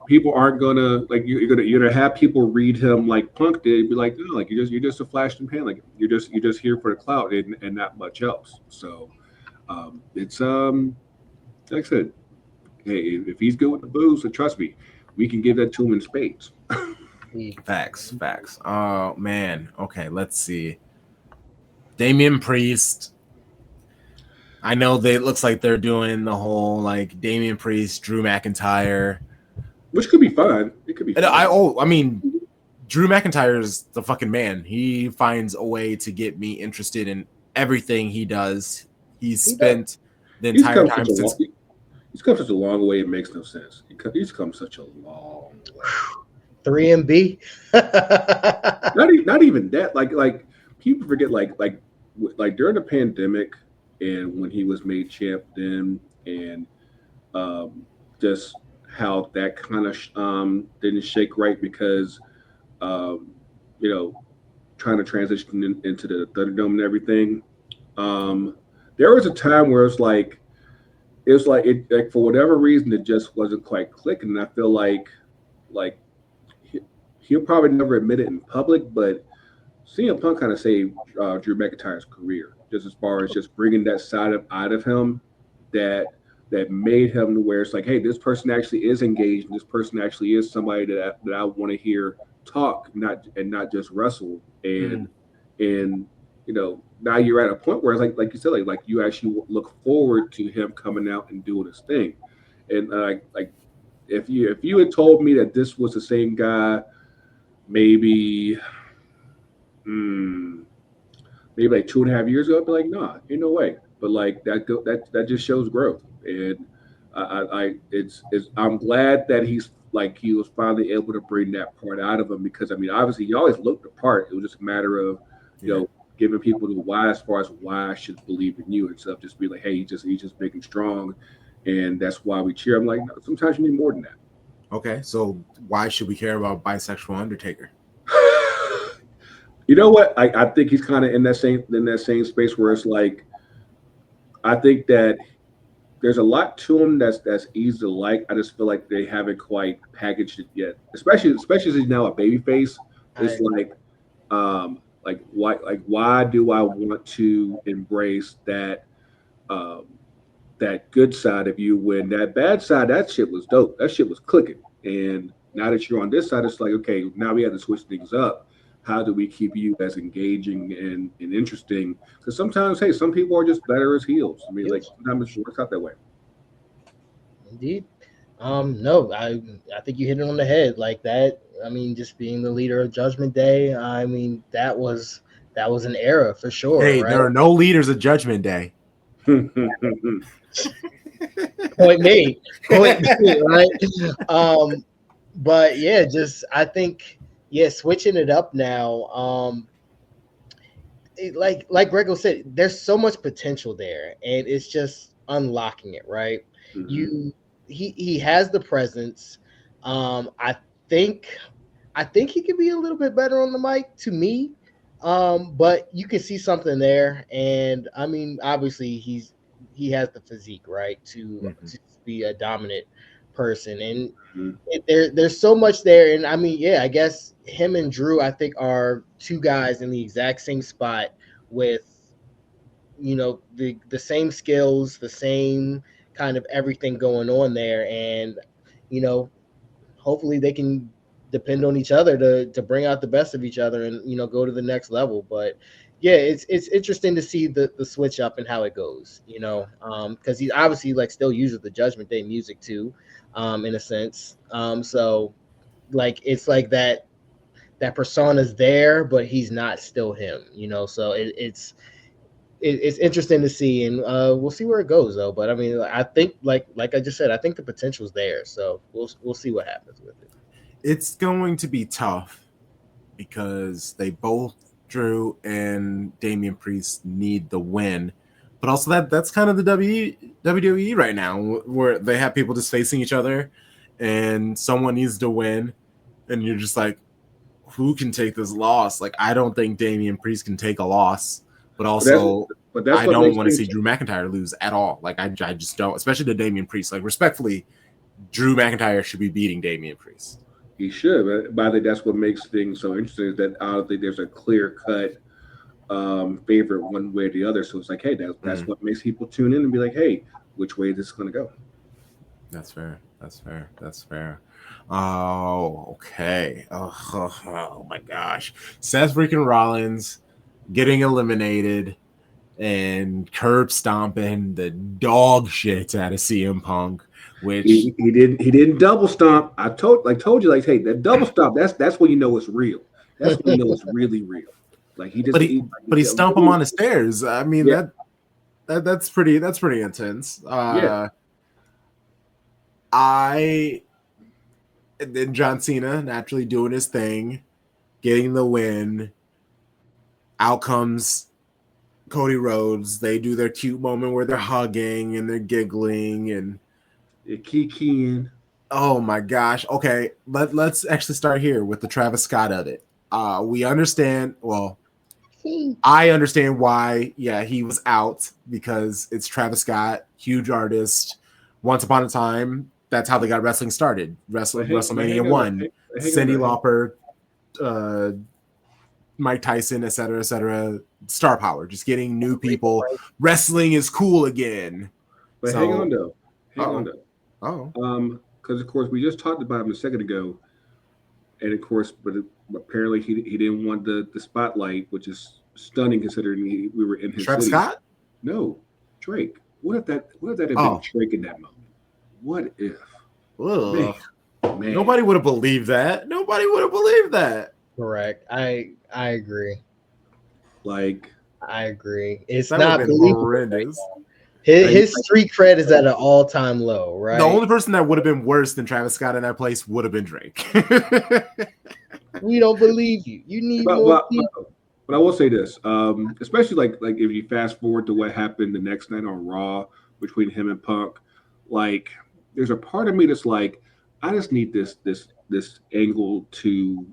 S3: people aren't gonna, like, you're gonna have people read him like Punk did, be like, no, like, you're just a flash in the pan, like you're just here for the clout and not much else. So it's like I said, hey, if he's good with the booze, then trust me, we can give that to him in spades.
S1: Facts. Oh man. Okay, let's see. Damian Priest. I know it looks like they're doing the whole like Damian Priest, Drew McIntyre,
S3: which could be fun. It could be fun.
S1: I mean, Drew McIntyre is the fucking man. He finds a way to get me interested in everything he does. He's spent the entire time since.
S3: He's come such a long way. It makes no sense. He's come such a long way.
S2: 3MB.
S3: not even that. Like people forget. Like during the pandemic, and when he was made champ then, and just how that kind of didn't shake right because trying to transition into the Thunderdome and everything. There was a time where it was like for whatever reason it just wasn't quite clicking. And I feel like he'll probably never admit it in public, but CM Punk kind of saved Drew McIntyre's career, just as far as just bringing that side out of him that made him to where it's like, hey, this person actually is engaged, and this person actually is somebody that I want to hear talk, not just wrestle. And now you're at a point where it's like you said, like you actually look forward to him coming out and doing his thing. And like if you had told me that this was the same guy, maybe like 2.5 years ago, I'd be like, nah, ain't no way. But like that just shows growth. And I'm glad that he was finally able to bring that part out of him, because I mean, obviously he always looked the part. It was just a matter of giving people the why, as far as why I should believe in you, instead of just be like, hey, he's just big and strong, and that's why we cheer. I'm like, no, sometimes you need more than that.
S1: Okay, so why should we care about bisexual Undertaker?
S3: You know what? I think he's kind of in that same space where it's like, I think that there's a lot to him that's easy to like. I just feel like they haven't quite packaged it yet, especially as he's now a babyface. It's why do I want to embrace that that good side of you when that bad side, that shit was dope, that shit was clicking, and now that you're on this side, it's like, okay, now we have to switch things up. How do we keep you as engaging and interesting? Because sometimes, hey, some people are just better as heels. I mean, like, sometimes it works out that way.
S2: Indeed. No, I think you hit it on the head. Like that, I mean, just being the leader of Judgment Day. I mean, that was an era for sure,
S1: Hey,
S2: right?
S1: there are no leaders of Judgment Day.
S2: Point made. Point made, right? But yeah, just I think switching it up now. Like Greggo said, there's so much potential there, and it's just unlocking it, right?
S3: Mhm.
S2: He has the presence. I think he could be a little bit better on the mic to me. But you can see something there, and I mean, obviously he has the physique, right,
S1: Mhm.
S2: to be a dominant person, and
S3: Mhm.
S2: there's so much there. And I mean, yeah, I guess him and Drew, I think, are two guys in the exact same spot with the same skills, the same kind of everything going on there, and you know hopefully they can depend on each other to bring out the best of each other and go to the next level. But yeah, it's interesting to see the switch up and how it goes, because he obviously like still uses the Judgment Day music too, in a sense. So like it's like that persona's there, but he's not still him, so it's interesting to see, and we'll see where it goes though. But I mean, I think like I just said, I think the potential's there, so we'll see what happens with it.
S1: It's going to be tough because they both, Drew and Damian Priest, need the win. But also that's kind of the WWE right now, where they have people just facing each other, and someone needs to win, and you're just like, who can take this loss? Like, I don't think Damian Priest can take a loss, but also
S3: But that's
S1: I
S3: what
S1: don't
S3: makes
S1: want to
S3: things.
S1: see Drew McIntyre lose at all. Like, I just don't, especially to Damian Priest. Like, respectfully, Drew McIntyre should be beating Damian Priest.
S3: He should, but I think that's what makes things so interesting is that I don't think there's a clear cut favorite one way or the other. So it's like, hey, that's what makes people tune in and be like, hey, which way is this going to go?
S1: That's fair. That's fair. That's fair. Oh, okay. Oh my gosh. Seth freaking Rollins getting eliminated and curb stomping the dog shit out of CM Punk, which
S3: He didn't double stomp. I told you, like, hey, that double stomp, that's when you know it's real. That's when you know it's really real. Like he just
S1: but he stomped him on the stairs. I mean,
S3: yeah.
S1: that's pretty intense.
S3: Yeah.
S1: And then John Cena naturally doing his thing, getting the win. Out comes Cody Rhodes. They do their cute moment where they're hugging and they're giggling and
S3: Kikiing.
S1: oh my gosh. Okay, let's actually start here with the Travis Scott of it. We understand. Well, I understand why. Yeah, he was out because it's Travis Scott, huge artist. Once upon a time, that's how they got wrestling started. WrestleMania 1, Cyndi Lauper, Mike Tyson, etc., star power, just getting new people. Wrestling is cool again.
S3: But
S1: So,
S3: hang on though.
S1: Oh.
S3: Because of course we just talked about him a second ago, and of course, but apparently he didn't want the spotlight, which is stunning considering we were in his
S1: Travis
S3: city.
S1: Scott?
S3: No, Drake. What if that had been Drake in that moment? What if?
S1: Man. Nobody would have believed that. Nobody would have believed that.
S2: Correct. I agree.
S3: Like
S2: I agree. It's
S1: that
S2: not believable.
S1: horrendous.
S2: His street cred is at an all-time low, right?
S1: The only person that would have been worse than Travis Scott in that place would have been Drake.
S2: We don't believe you. You need more people.
S3: But I will say this, especially like if you fast forward to what happened the next night on Raw between him and Punk, like there's a part of me that's like, I just need this angle to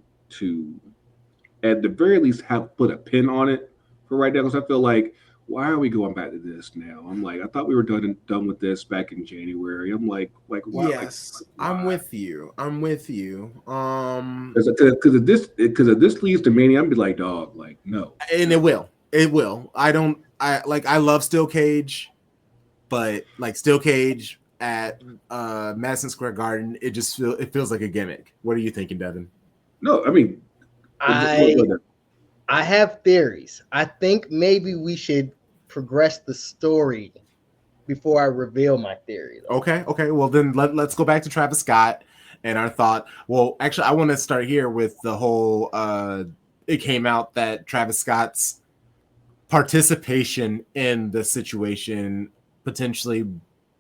S3: at the very least have put a pin on it for right now, because I feel like, why are we going back to this now? I'm like, I thought we were done with this back in January. I'm like why?
S1: Yes, why? I'm with you.
S3: Because if this leads to Mania, I'm be like, dog, like no.
S1: And it will. I love Steel Cage, but like Steel Cage at Madison Square Garden, it feels like a gimmick. What are you thinking, Devin?
S3: No, I mean,
S2: I have theories. I think maybe we should progress the story before I reveal my theory.
S1: Though. Okay. Well, then let's go back to Travis Scott and our thought. Well, actually, I want to start here with the whole. It came out that Travis Scott's participation in the situation potentially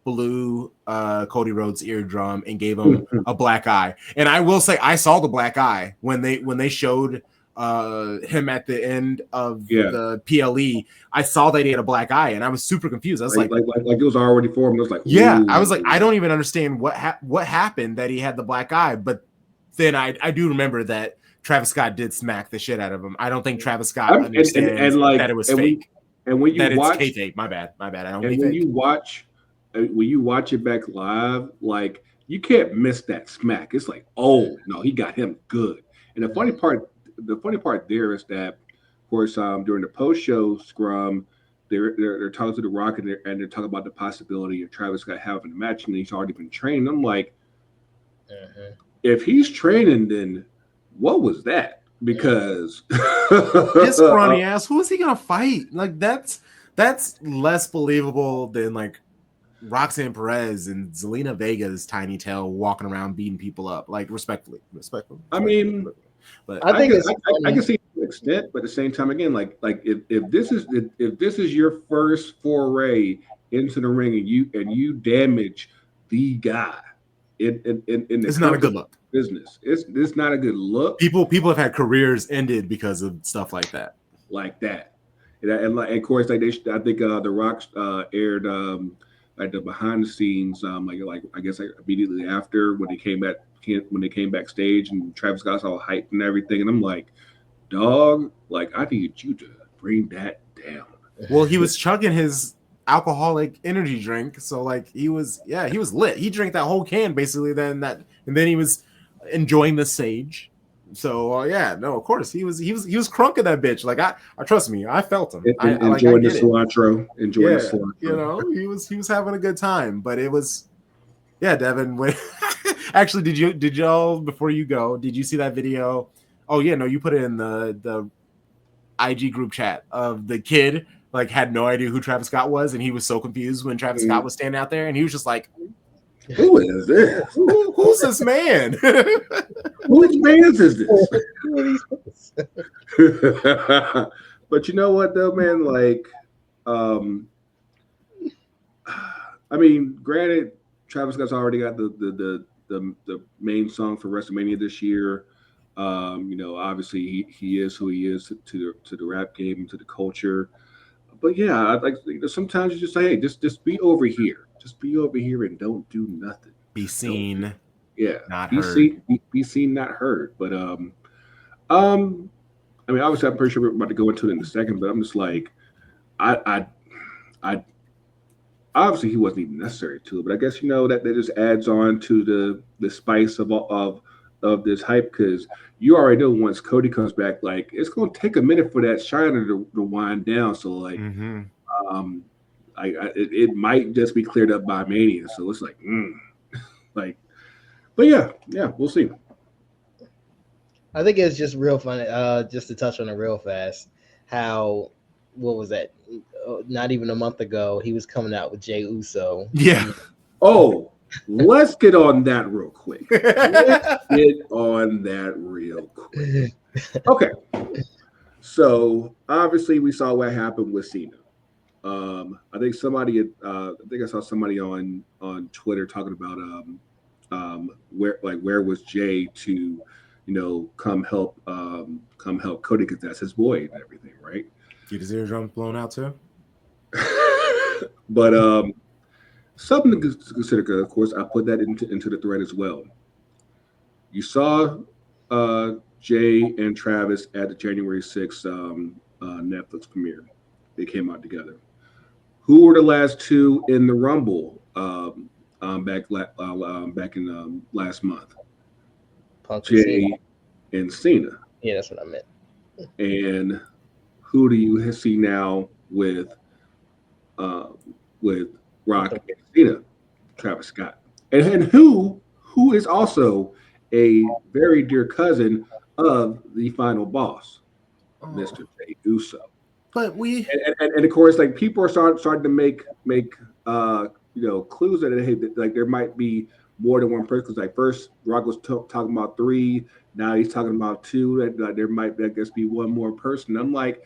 S1: blew Cody Rhodes' eardrum and gave him a black eye. And I will say, I saw the black eye when they showed him at the end of the PLE. I saw that he had a black eye, and I was super confused. I was like
S3: it was already formed. I was like,
S1: yeah, I was like, I don't even understand what happened that he had the black eye. But then I do remember that Travis Scott did smack the shit out of him. I don't think Travis Scott understands
S3: and
S1: that it was fake.
S3: And when you watch,
S1: it's kayfabe. My bad. I don't.
S3: And when you watch it back live, like you can't miss that smack. It's like, oh no, he got him good. And the funny part there is that, of course, during the post show scrum, they're talking to The Rock and they're talking about the possibility of Travis Scott having a match, and he's already been training. I'm like, if he's training, then what was that? Because
S1: this scrawny ass, who is he gonna fight? Like that's less believable than like Roxanne Perez and Zelina Vega's tiny tail walking around beating people up. Like respectfully.
S3: I mean,
S1: but
S3: I think I can see to an extent, but at the same time, again, like if this is your first foray into the ring and you damage the guy in
S1: it's not a good look.
S3: Business. It's not a good look.
S1: People have had careers ended because of stuff like that.
S3: And of course, like I think The Rock aired like the behind the scenes, like I guess immediately after when they came backstage and Travis Scott's all hyped and everything, and I'm like, dog, like I need you to bring that down.
S1: Well, he was chugging his alcoholic energy drink, so like he was lit. He drank that whole can basically. And then he was enjoying the sage. So of course he was crunk of that bitch. Like I trust me, I felt him.
S3: Enjoying the cilantro. Enjoying the cilantro.
S1: You know, he was having a good time. But it was Devin. When actually did y'all before you go, did you see that video? Oh yeah, no, you put it in the IG group chat of the kid like had no idea who Travis Scott was, and he was so confused when Travis Scott was standing out there, and he was just like,
S3: who is this?
S1: Who's this man?
S3: Whose fans is this? But you know what though, man? Like, I mean, granted, Travis Scott's already got the main song for WrestleMania this year. You know, obviously he is who he is to the rap game and to the culture. But yeah, like sometimes you just say, hey, just be over here. Just be over here and don't do nothing.
S1: Be seen.
S3: Not
S1: be
S3: heard. Be seen, not heard. But I mean, obviously, I'm pretty sure we're about to go into it in a second. But I'm just like, I obviously he wasn't even necessary to it. But I guess that just adds on to the spice of this hype, because you already know once Cody comes back, like it's going to take a minute for that shiner to wind down. So like, it might just be cleared up by Mania. So it's like, but yeah, we'll see.
S2: I think it's just real funny. Just to touch on it real fast, what was that? Not even a month ago, he was coming out with Jey Uso.
S1: Yeah.
S3: Oh, let's get on that real quick. Okay. So obviously we saw what happened with Cena. I think I saw somebody on Twitter talking about where was Jay to come help Cody, because that's his boy and everything, right?
S1: Get his eardrums blown out too.
S3: But something to consider, because of course I put that into the thread as well. You saw Jay and Travis at the January 6th Netflix premiere. They came out together. Who were the last two in the Rumble back in last month?
S2: Punk
S3: Jay and Cena.
S2: Yeah, that's what I meant.
S3: And who do you see now with Rock and Cena? Travis Scott. And who is also a very dear cousin of the final boss, Mr. Jey Uso.
S1: But
S3: and of course, like people are starting to make clues that hey, like there might be more than one person. Because like first, Rock was talking about 3. Now he's talking about 2. That there might, I guess, be one more person. I'm like,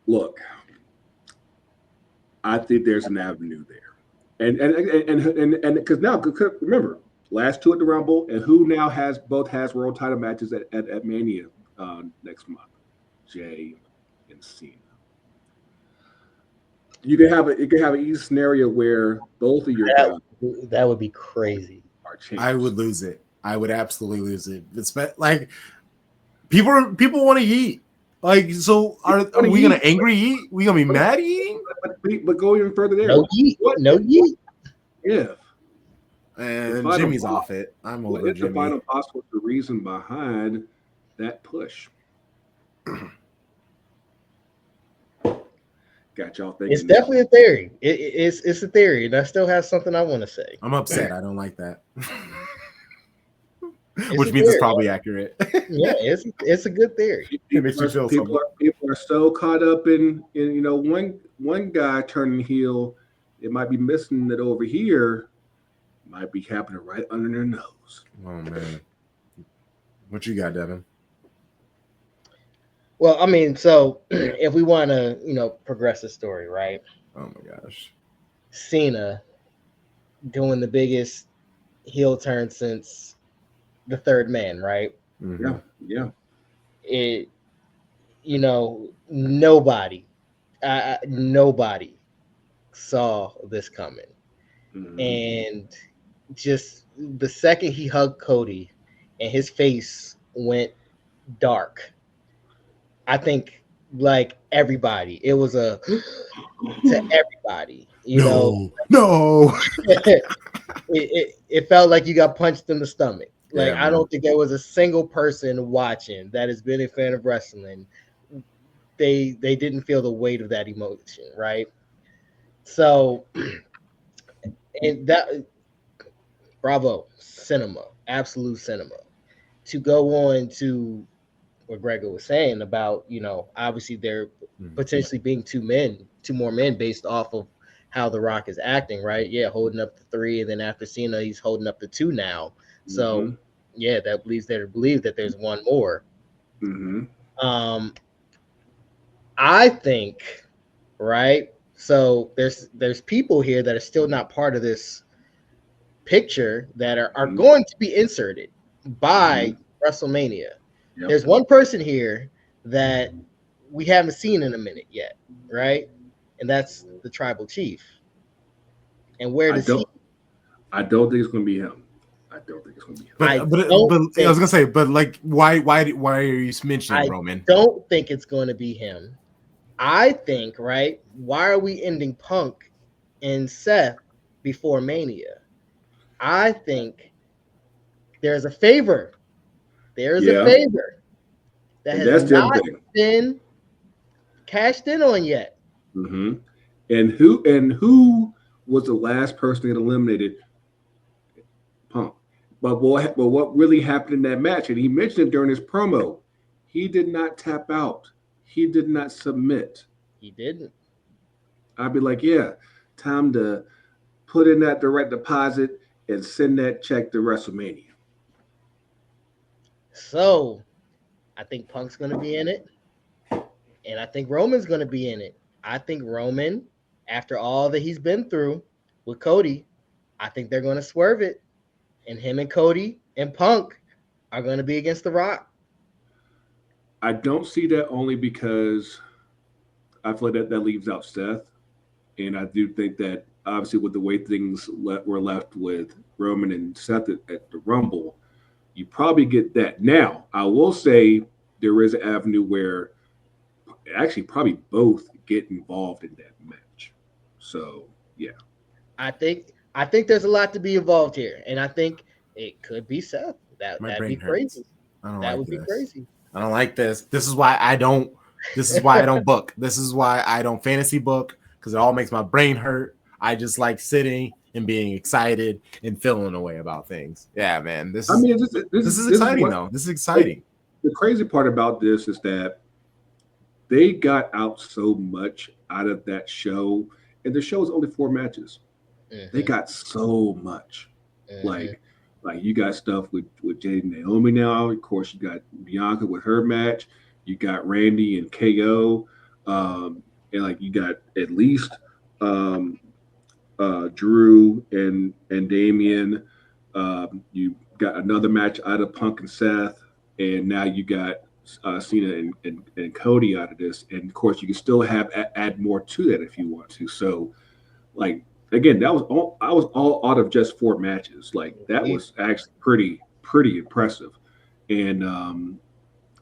S3: look, I think there's an avenue there, and because now, remember, last 2 at the Rumble, and who now has world title matches at Mania next month, Jay and Cena. You could have an easy scenario where both of your guys
S2: that would be crazy.
S3: Are changed.
S1: I would lose it. I would absolutely lose it. It's like people want to eat. Like, so are we gonna angry eat? We gonna be mad eating?
S3: But go even further there.
S2: No yeet. No yeet.
S3: Yeah.
S1: And Jimmy's off it. I'm over
S3: It's the
S1: Jimmy.
S3: final possible the reason behind that push. Got y'all thinking.
S2: It's definitely a theory. It's a theory, and I still have something I want to say.
S1: I'm upset. I don't like that.
S2: It's
S1: Which
S2: a
S1: means
S2: theory.
S1: it's probably accurate.
S2: Yeah, it's a good theory.
S1: It makes you feel
S3: People are so caught up in one guy turning heel, it might be missing that over here might be happening right under their nose.
S1: Oh man. What you got, Devin?
S2: Well, I mean, so if we want to, progress the story, right?
S1: Oh my gosh. Cena
S2: doing the biggest heel turn since the Third Man, right?
S1: Mm-hmm.
S3: Yeah.
S2: It, nobody saw this coming.
S3: Mm-hmm.
S2: And just the second he hugged Cody and his face went dark, I think like everybody, it was a to everybody,
S1: No.
S2: it felt like you got punched in the stomach. Like,
S1: Yeah,
S2: I don't think there was a single person watching that has been a fan of wrestling. They didn't feel the weight of that emotion, right? So, and that, bravo, cinema, absolute cinema. To go on to what Greggo was saying about, obviously there potentially being two more men based off of how The Rock is acting, right? Yeah, holding up the 3, and then after Cena, he's holding up the 2 now. So, yeah, that leads there to believe that there's one more.
S3: Mm-hmm.
S2: I think, right? So there's people here that are still not part of this picture that are going to be inserted by WrestleMania.
S3: Yep.
S2: There's one person here that we haven't seen in a minute yet, right? And that's the tribal chief. And where does he?
S3: I don't think it's going to be him. I don't think it's going to be him.
S1: But I was gonna say, but like, why are you mentioning Roman?
S2: I don't think it's going to be him. I think, right? Why are we ending Punk and Seth before Mania? I think there's a favor. There's a favor that has not been cashed in on yet.
S3: Mm-hmm. And who was the last person to get eliminated? Punk. But what really happened in that match? And he mentioned it during his promo. He did not tap out. He did not submit.
S2: He didn't.
S3: I'd be like, yeah, time to put in that direct deposit and send that check to WrestleMania.
S2: So, I think Punk's going to be in it. And I think Roman's going to be in it. I think Roman, after all that he's been through with Cody, I think they're going to swerve it. And him and Cody and Punk are going to be against The Rock.
S3: I don't see that only because I feel like that leaves out Seth. And I do think that, obviously, with the way things were left with Roman and Seth at the Rumble, you probably get that. Now, I will say there is an avenue where actually probably both get involved in that match. So, yeah.
S2: I think there's a lot to be involved here. And I think it could be Seth. That'd be crazy. That would be crazy.
S1: I don't like this. This is why I don't book. This is why I don't fantasy book, because it all makes my brain hurt. I just like sitting and being excited and feeling a way about things. Yeah, man. This is exciting, though. This is exciting.
S3: The crazy part about this is that they got out so much out of that show, and the show is only 4 matches. Mm-hmm. They got so much. Like you got stuff with Jade and Naomi now. Of course, you got Bianca with her match. You got Randy and KO, and like you got at least Drew and Damian. You got another match out of Punk and Seth, and now you got Cena and Cody out of this. And of course, you can still add more to that if you want to. So, like again, that was all. I was all out of just 4 matches. Like that was actually pretty impressive. And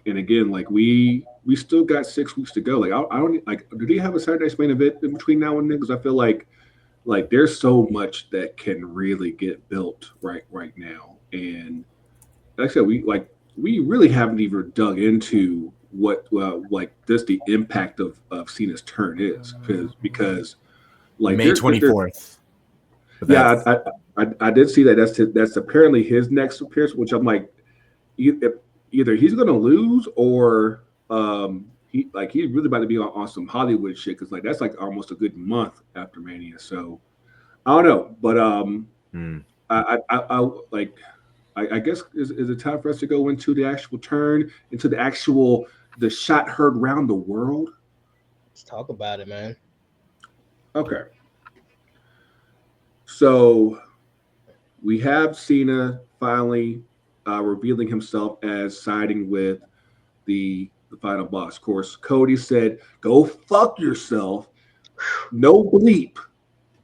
S3: again, like we still got 6 weeks to go. Like I don't like. Do they have a Saturday Night Main Event in between now and then? Because I feel like there's so much that can really get built right now. And like I said, we really haven't even dug into what like just the impact of Cena's turn is because like
S1: May 24th.
S3: Yeah, I did see that. That's apparently his next appearance, which I'm like, either he's gonna lose or he's really about to be on some Hollywood shit because like that's like almost a good month after Mania. So I don't know, but I guess is it time for us to go into the actual turn, into the shot heard round the world?
S2: Let's talk about it, man.
S3: Okay. So we have Cena finally revealing himself as siding with the final boss. Of course, Cody said, "Go fuck yourself." No bleep.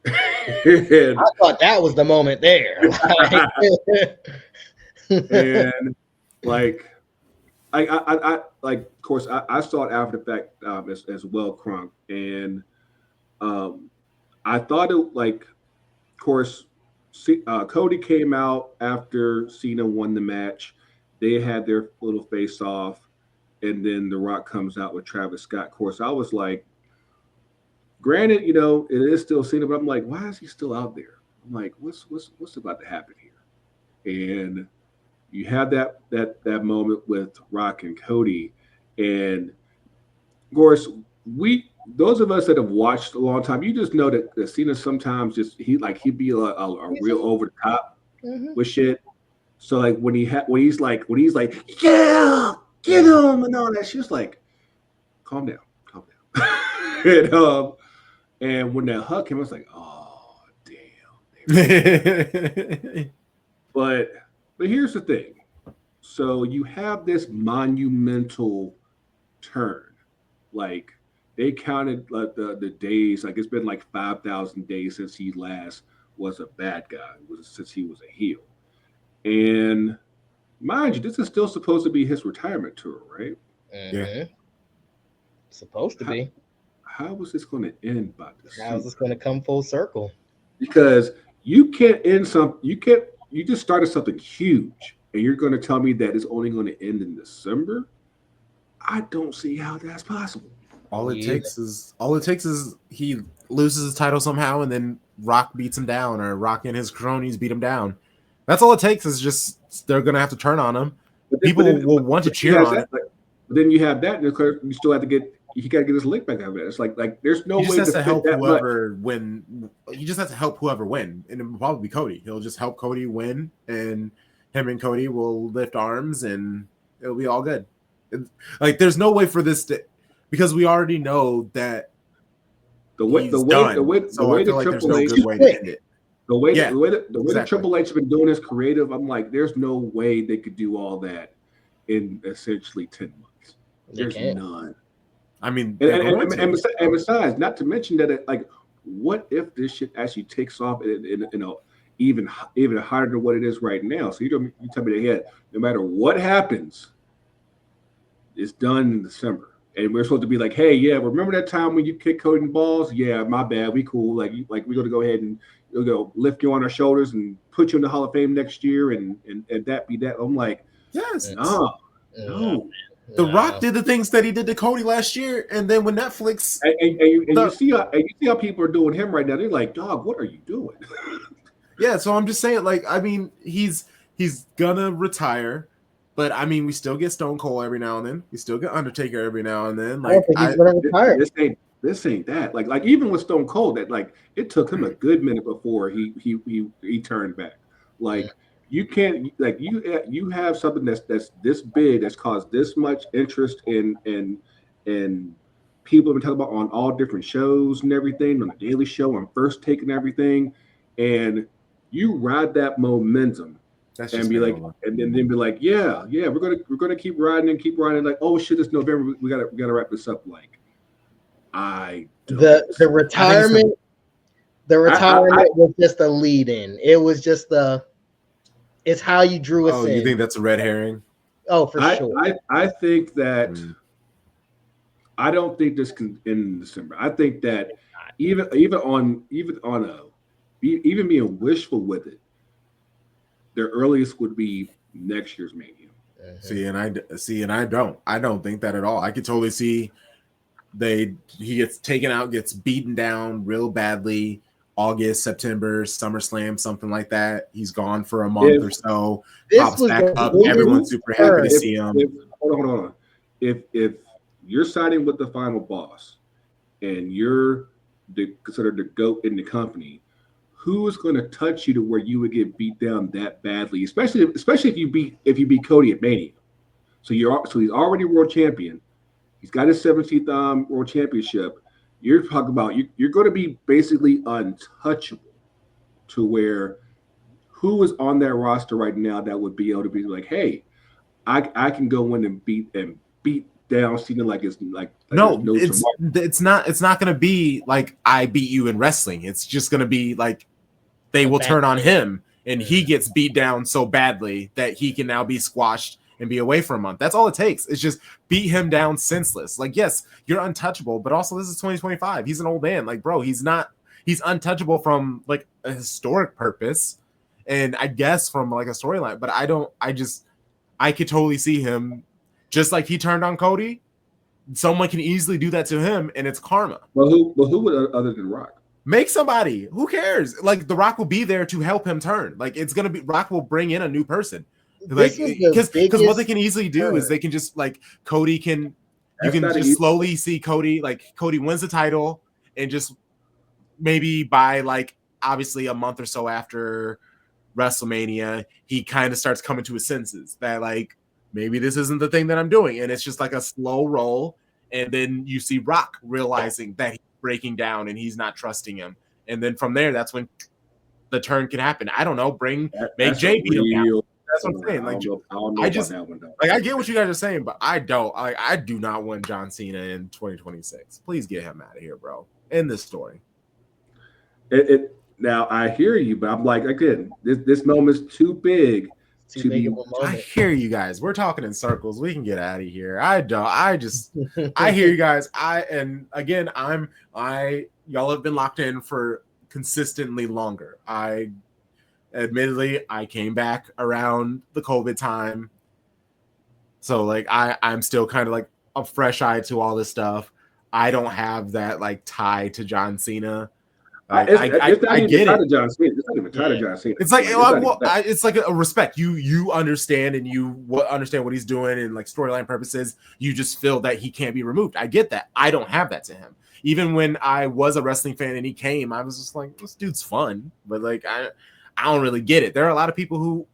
S2: I thought that was the moment there.
S3: And like I like, of course, I saw it after the fact as well, Crunk, and I thought it like, of course, Cody came out after Cena won the match. They had their little face off, and then The Rock comes out with Travis Scott. Of course, I was like, granted, you know, it is still Cena, but I'm like, why is he still out there? I'm like, what's about to happen here? And you have that moment with Rock and Cody, and of course, those of us that have watched a long time, you just know that Cena sometimes he'd be a real over the top with shit. So like when he's like yeah, get him and all that, she was like, calm down. And when that hug came, I was like, oh damn. But here's the thing. So you have this monumental turn. Like they counted the days, like it's been like 5,000 days since he last was a bad guy, since he was a heel. And mind you, this is still supposed to be his retirement tour, right?
S2: Yeah. Supposed to be.
S3: How was this going to end by this?
S2: How is this going to come full circle?
S3: Because you just started something huge and you're going to tell me that it's only going to end in December? I don't see how that's possible.
S1: All it takes is he loses his title somehow and then Rock beats him down, or Rock and his cronies beat him down. That's all it takes, is just they're going to have to turn on him. People will want to cheer on it.
S3: But then you have that, and you still have to get. You got to get his lick back out of it. It's like there's no way to
S1: help whoever win. He just has to help whoever win, and it will probably be Cody. He'll just help Cody win, and him and Cody will lift arms, and it'll be all good. There's no way for this to, because we already know that
S3: the way the Triple H the Triple H has been doing his creative. I'm like, there's no way they could do all that in essentially 10 months. There's none. I mean, and besides, not to mention that, what if this shit actually takes off even higher than what it is right now? So you tell me that no matter what happens, it's done in December, and we're supposed to be like, hey, yeah, remember that time when you kicked Cody in the balls? Yeah, my bad, we cool. Like we're gonna go ahead and lift you on our shoulders and put you in the Hall of Fame next year, and that be that. I'm like,
S1: yes,
S3: no.
S1: The Rock did the things that he did to Cody last year, and then when Netflix
S3: you see how people are doing him right now, they're like, dog, what are you doing?
S1: Yeah, so I'm just saying, he's gonna retire, but I mean, we still get Stone Cold every now and then. We still get Undertaker every now and then.
S2: He's gonna retire.
S3: This ain't that. Even with Stone Cold, that it took him a good minute before he turned back. Like you can't like you have something that's this big that's caused this much interest in people have been talking about on all different shows and everything, on the Daily Show, on First Take and everything, and you ride that momentum and be like, and then be like, yeah, we're gonna keep riding and keep riding. Like, oh shit, it's November, we gotta wrap this up. Like,
S2: the retirement was just a lead in. It was just it's how you drew us in.
S1: You think that's a red herring?
S2: Oh, for sure.
S3: I think that. I don't think this can end in December. I think that even being wishful with it, their earliest would be next year's Mania.
S1: I don't think that at all. I could totally see he gets taken out, gets beaten down real badly. August, September, SummerSlam, something like that. He's gone for a month or so. Pops back up. Everyone's super happy to see him.
S3: Hold on. If you're siding with the final boss and you're considered the GOAT in the company, who is going to touch you to where you would get beat down that badly? Especially if you beat Cody at Mania. So he's already world champion. He's got his 17th world championship. You're talking about you're going to be basically untouchable to where who is on that roster right now that would be able to be like, hey, I can go in and beat down Cena like it's like
S1: no, it's not going to be like I beat you in wrestling. It's just going to be like they will turn on him and he gets beat down so badly that he can now be squashed and be away for a month. That's all it takes. It's just beat him down senseless. Like, yes, you're untouchable, but also this is 2025. He's an old man. Like, bro, he's untouchable from like a historic purpose and I guess from like a storyline, but I could totally see him. Just like he turned on Cody, someone can easily do that to him, and it's karma.
S3: Well, who would other than Rock?
S1: Make somebody. Who cares? Like The Rock will be there to help him turn. Like it's gonna be Rock will bring in a new person. Like because what they can easily do is they can just like Cody can you can just slowly see Cody like Cody wins the title and just maybe by like obviously a month or so after WrestleMania he kind of starts coming to his senses that like. Maybe this isn't the thing that I'm doing. And it's just like a slow roll. And then you see Rock realizing that he's breaking down and he's not trusting him. And then from there, that's when the turn can happen. I don't know. Make Jay beat him down. That's what I'm saying. Like, I get what you guys are saying, but I do not want John Cena in 2026. Please get him out of here, bro. End this story.
S3: Now I hear you, but I'm like, again, this moment's too big.
S1: I hear you guys. We're talking in circles. We can get out of here. I hear you guys. Y'all have been locked in for consistently longer. Admittedly, I came back around the COVID time. So like I'm still kind of like a fresh eye to all this stuff. I don't have that like tie to John Cena. I get it.
S3: It's not even John Cena.
S1: It's like it's like a respect. You understand and you understand what he's doing and like storyline purposes. You just feel that he can't be removed. I get that. I don't have that to him. Even when I was a wrestling fan and he came, I was just like, this dude's fun, but like I don't really get it. There are a lot of people who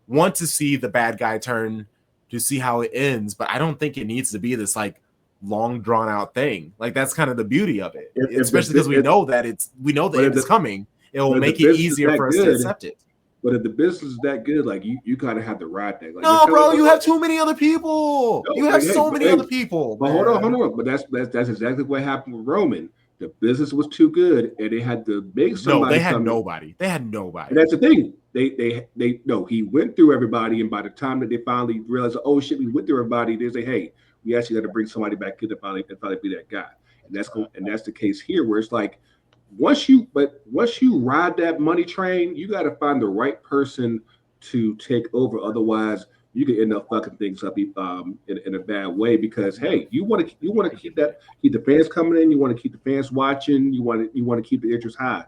S1: want to see the bad guy turn to see how it ends, but I don't think it needs to be this like long drawn out thing. Like that's kind of the beauty of it, especially because we know that it's coming. It will make it easier for us to accept it.
S3: But if the business is that good, like you gotta have the ride that. Like,
S1: no, bro, you have too many other people. You have so many other people.
S3: But hold on. But that's exactly what happened with Roman. The business was too good, and they had to make somebody.
S1: No, they had nobody. They had nobody.
S3: And that's the thing. They he went through everybody, and by the time that they finally realized, oh shit, we went through everybody, they say, hey, we actually got to bring somebody back in to finally be that guy. And that's the case here, where it's like once you ride that money train, you got to find the right person to take over. Otherwise, you can end up fucking things up in a bad way. Because hey, you want to keep the fans coming in. You want to keep the fans watching. You want to keep the interest high.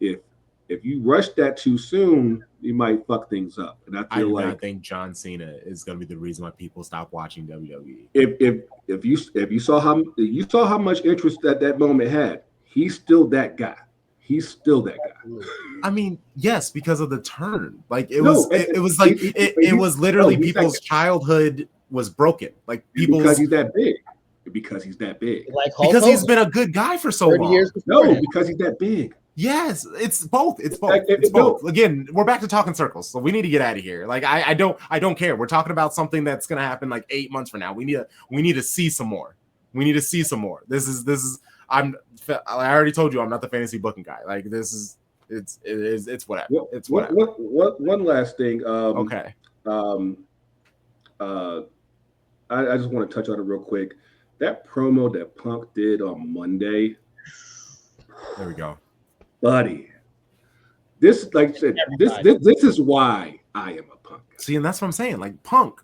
S3: If you rush that too soon, you might fuck things up. And I
S1: think John Cena is going to be the reason why people stop watching WWE.
S3: If you saw how much interest that moment had, he's still that guy. he's still that guy.
S1: I mean, yes, because of the turn. Like it
S3: No,
S1: was literally people's childhood was broken. Like
S3: because he's that big. Because he's that big.
S2: Like Hulk
S1: because he's
S2: Hogan.
S1: been a good guy for so
S2: 30
S1: long.
S2: years
S3: No,
S2: that.
S3: because he's that big.
S1: Yes, it's both. It's both.
S3: Like,
S1: it's both. Again, we're back to talking circles, so we need to get out of here. Like I don't care. We're talking about something that's gonna happen like 8 months from now. We need to see some more. We need to see some more. This is. I already told you I'm not the fantasy booking guy. Like this is. It's whatever. It's whatever.
S3: One last thing.
S1: Okay.
S3: I just want to touch on it real quick. That promo that Punk did on Monday.
S1: There we go,
S3: buddy. This, like I said, this is why I am a Punk guy.
S1: See, and that's what I'm saying. Like Punk,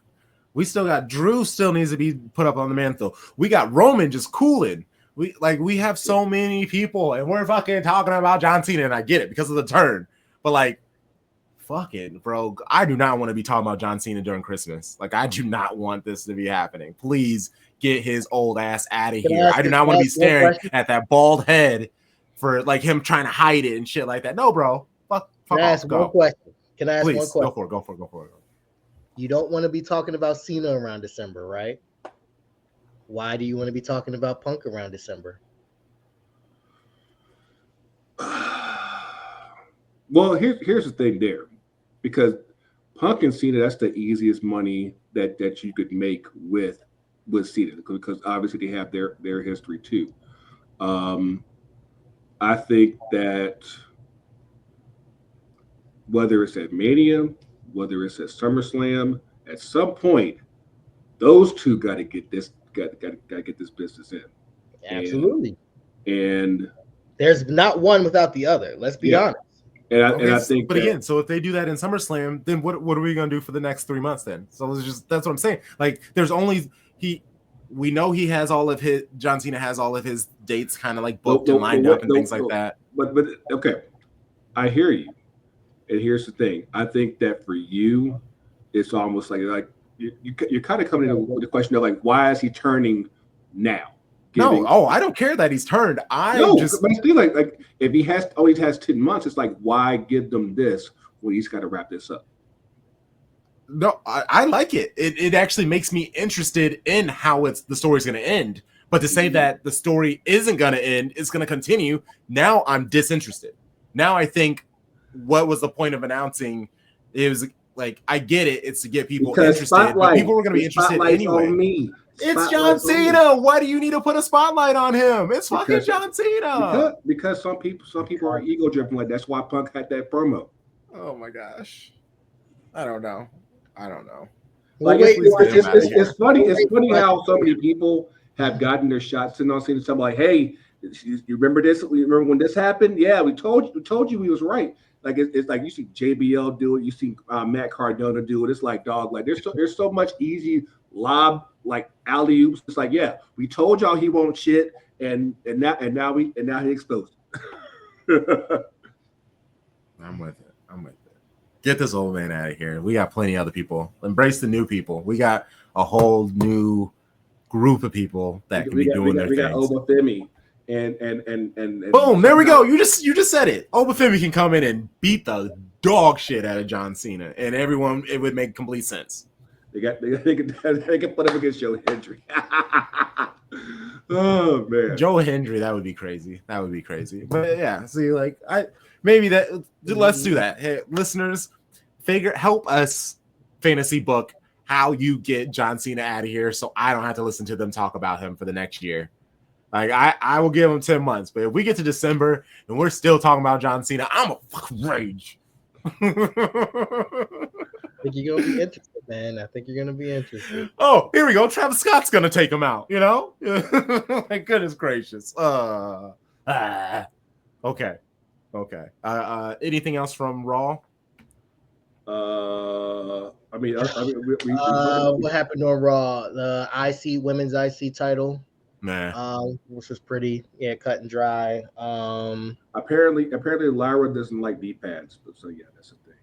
S1: we still got Drew. Still needs to be put up on the mantle. We got Roman just cooling. We have so many people, and we're fucking talking about John Cena, and I get it because of the turn. But like, fucking bro, I do not want to be talking about John Cena during Christmas. Like, I do not want this to be happening. Please get his old ass out of here. I do not want to be staring at that bald head for like him trying to hide it and shit like that. No, bro. Fuck
S2: Can I ask one question? Can I ask one question?
S1: Go for it.
S2: You don't want to be talking about Cena around December, right? Why do you want to be talking about Punk around December?
S3: Well, here's the thing there. Because Punk and Cena, that's the easiest money that you could make with Cena, because obviously they have their history too. I think that whether it's at Mania, whether it's at SummerSlam, at some point, those two got to get this business in.
S2: Absolutely.
S3: And
S2: there's not one without the other. Let's be honest.
S3: And I think,
S1: but again, so if they do that in SummerSlam, then what are we gonna do for the next 3 months then? So that's what I'm saying. Like, there's only we know he has all of his John Cena has all of his dates kind of like booked and lined up and things like that.
S3: But okay, I hear you. And here's the thing: I think that for you, it's almost like you're kind of coming in with the question of like, why is he turning now?
S1: I don't care that he's turned. But
S3: it's still like if he only has 10 months, it's like, why give them this when he's got to wrap this up?
S1: No, I like it. It actually makes me interested in how the story's going to end. But to say that the story isn't going to end, it's going to continue, now I'm disinterested. Now I think, what was the point of announcing? It was like, I get it. It's to get people interested. But people were going to be interested anyway.
S3: On me.
S1: It's John Cena. Why do you need to put a spotlight on him? It's fucking John Cena.
S3: Because some people are ego driven. Like, that's why Punk had that promo.
S1: Oh my gosh, I don't know.
S3: Like, it's funny. It's funny how so many people have gotten their shots and on Cena. Something like, hey, you remember this? You remember when this happened? Yeah, we told you we was right. Like, it's like you see JBL do it. You see Matt Cardona do it. It's like, dog. Like, there's so much easy lob, like alley oops. It's like, yeah, we told y'all he won't shit, and now he exposed.
S1: I'm with it. Get this old man out of here. We got plenty of other people. Embrace the new people. We got a whole new group of people that can be doing their things. We got
S3: Obafemi and
S1: boom, there we go. You just said it. Obafemi can come in and beat the dog shit out of John Cena, and everyone, it would make complete sense.
S3: They can put him against Joe Hendry. Oh man,
S1: Joe Hendry, that would be crazy. But yeah, see, like let's do that. Hey, listeners, help us fantasy book how you get John Cena out of here, so I don't have to listen to them talk about him for the next year. Like, I will give him 10 months, but if we get to December and we're still talking about John Cena, I'm a fucking rage.
S2: I think you're gonna be interested, man. I think you're gonna be interested.
S1: Oh, here we go. Travis Scott's gonna take him out. You know, my goodness gracious. Okay. Anything else from Raw?
S2: What happened on Raw? The women's IC title.
S1: Man,
S2: which was pretty cut and dry.
S3: Apparently Lyra doesn't like V-pads, so yeah, that's the thing.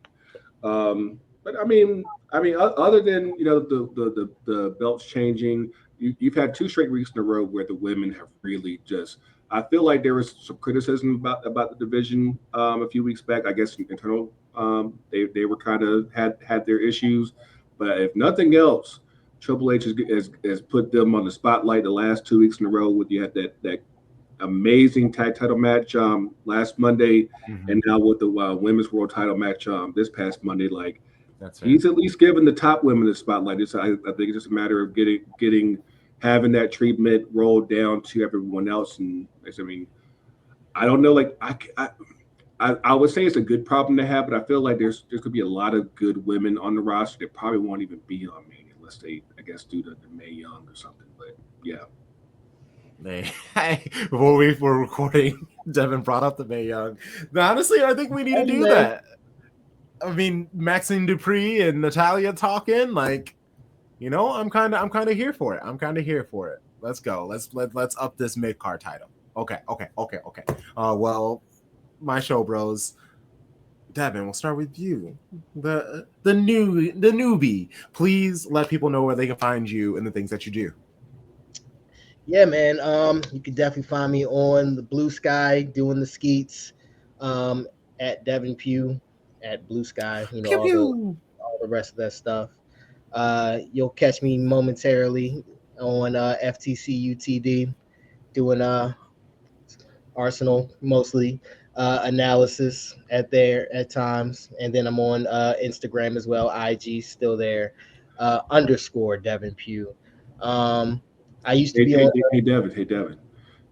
S3: But I mean, other than the belts changing, you've had 2 straight weeks in a row where the women have really just, I feel like there was some criticism about the division a few weeks back. I guess internal, they were kind of had their issues, but if nothing else, Triple H has put them on the spotlight the last 2 weeks in a row. With you had that amazing tag title match last Monday, and now with the women's world title match this past Monday. Like, he's at least given the top women the spotlight. I think it's just a matter of having that treatment rolled down to everyone else. And I mean, I don't know. Like, I would say it's a good problem to have, but I feel like there could be a lot of good women on the roster that probably won't even be on Mania unless they, I guess, do the Mae Young or something. But yeah.
S1: Before we were recording, Devin brought up the Mae Young. Now, honestly, I think we need to do that. I mean, Maxine Dupree and Natalia talking, like, you know, I'm kind of here for it. Let's go. Let's up this mid-card title. Okay. Well, my show bros. Devin, we'll start with you. The newbie. Please let people know where they can find you and the things that you do.
S2: Yeah, man. You can definitely find me on the Blue Sky doing the skeets. At Devin Pugh at Blue Sky. You know, all the rest of that stuff. You'll catch me momentarily on FTC UTD doing Arsenal mostly analysis at times, and then I'm on Instagram as well. IG still there _ Devin Pugh. I used to be on.
S3: Hey Devin.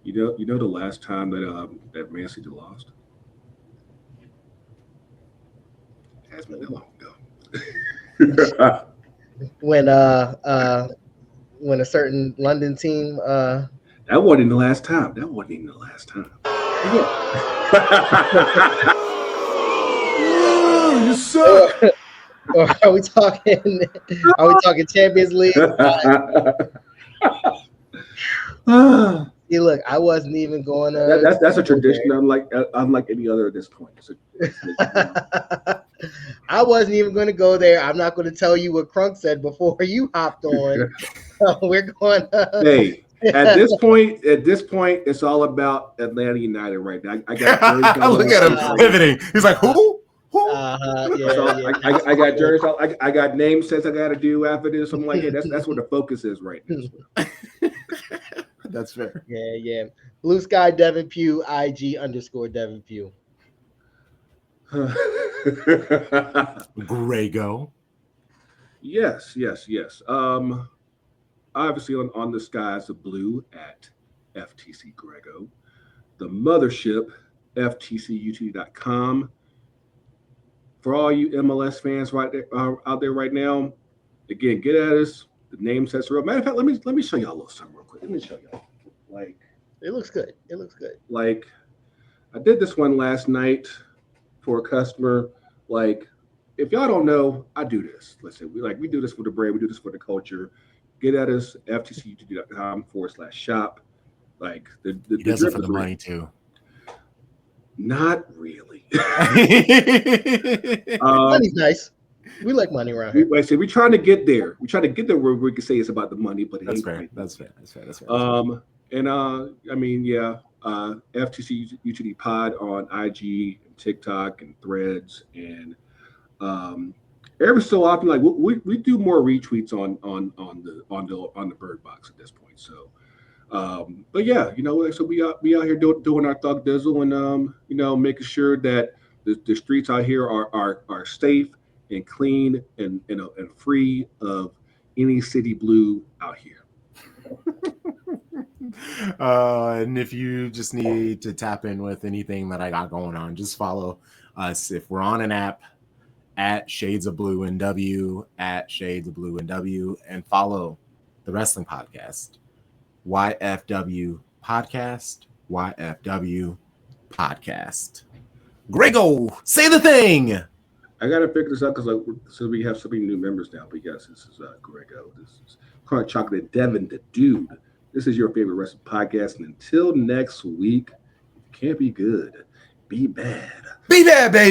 S3: You know the last time that Man City lost? It has been that long ago.
S2: When a certain London team
S3: that wasn't even the last time. You suck.
S2: Or are we talking Champions League? See, look, I wasn't even going to.
S3: That's a tradition, unlike any other at this point.
S2: I wasn't even going to go there. I'm not going to tell you what Crunk said before you hopped on. We're going.
S3: Hey, at this point, it's all about Atlanta United right now. I got.
S1: Look at him pivoting. He's like, who?
S3: I got jerseys. I got name sets I got to do after this. I'm like, hey, that's where the focus is right now.
S1: That's fair.
S2: Yeah. Blue Sky Devin Pugh, IG _ Devin Pugh.
S1: Greggo.
S3: Yes. Obviously on the skies of blue at FTC Greggo. The mothership, FTCUT.com. For all you MLS fans out there right now, again, get at us. The name sets are up. Matter of fact, let me show y'all a little something real quick. Let me show y'all. Like,
S2: it looks good.
S3: Like, I did this one last night for a customer. Like, if y'all don't know, I do this. Listen, we do this for the brand. We do this for the culture. Get at us, ftcut.com /shop. Like, the
S1: he does it for the money too.
S3: Not really.
S2: Money's nice. We like money around here.
S3: Like I said, we're trying to get there. We try to get there where we can say it's about the money, but
S1: that's fair.
S3: I mean, yeah, FTC UTD Pod on IG and TikTok and Threads, and every so often, like we do more retweets on the Bird Box at this point. So, but yeah, you know, so we out here doing our thug dizzle and you know, making sure that the streets out here are safe and clean and free of any city blue out here.
S1: And if you just need to tap in with anything that I got going on, just follow us. If we're on an app, at Shades of Blue NW, at Shades of Blue NW, and follow the wrestling podcast, YFW Podcast, YFW Podcast. Greggo, say the thing.
S3: I gotta figure this out because so we have so many new members now. But yes, this is Greggo. This is Crunk Chocolate Devin the Dude. This is your favorite wrestling podcast. And until next week, if you can't be good, be bad.
S1: Be bad, baby.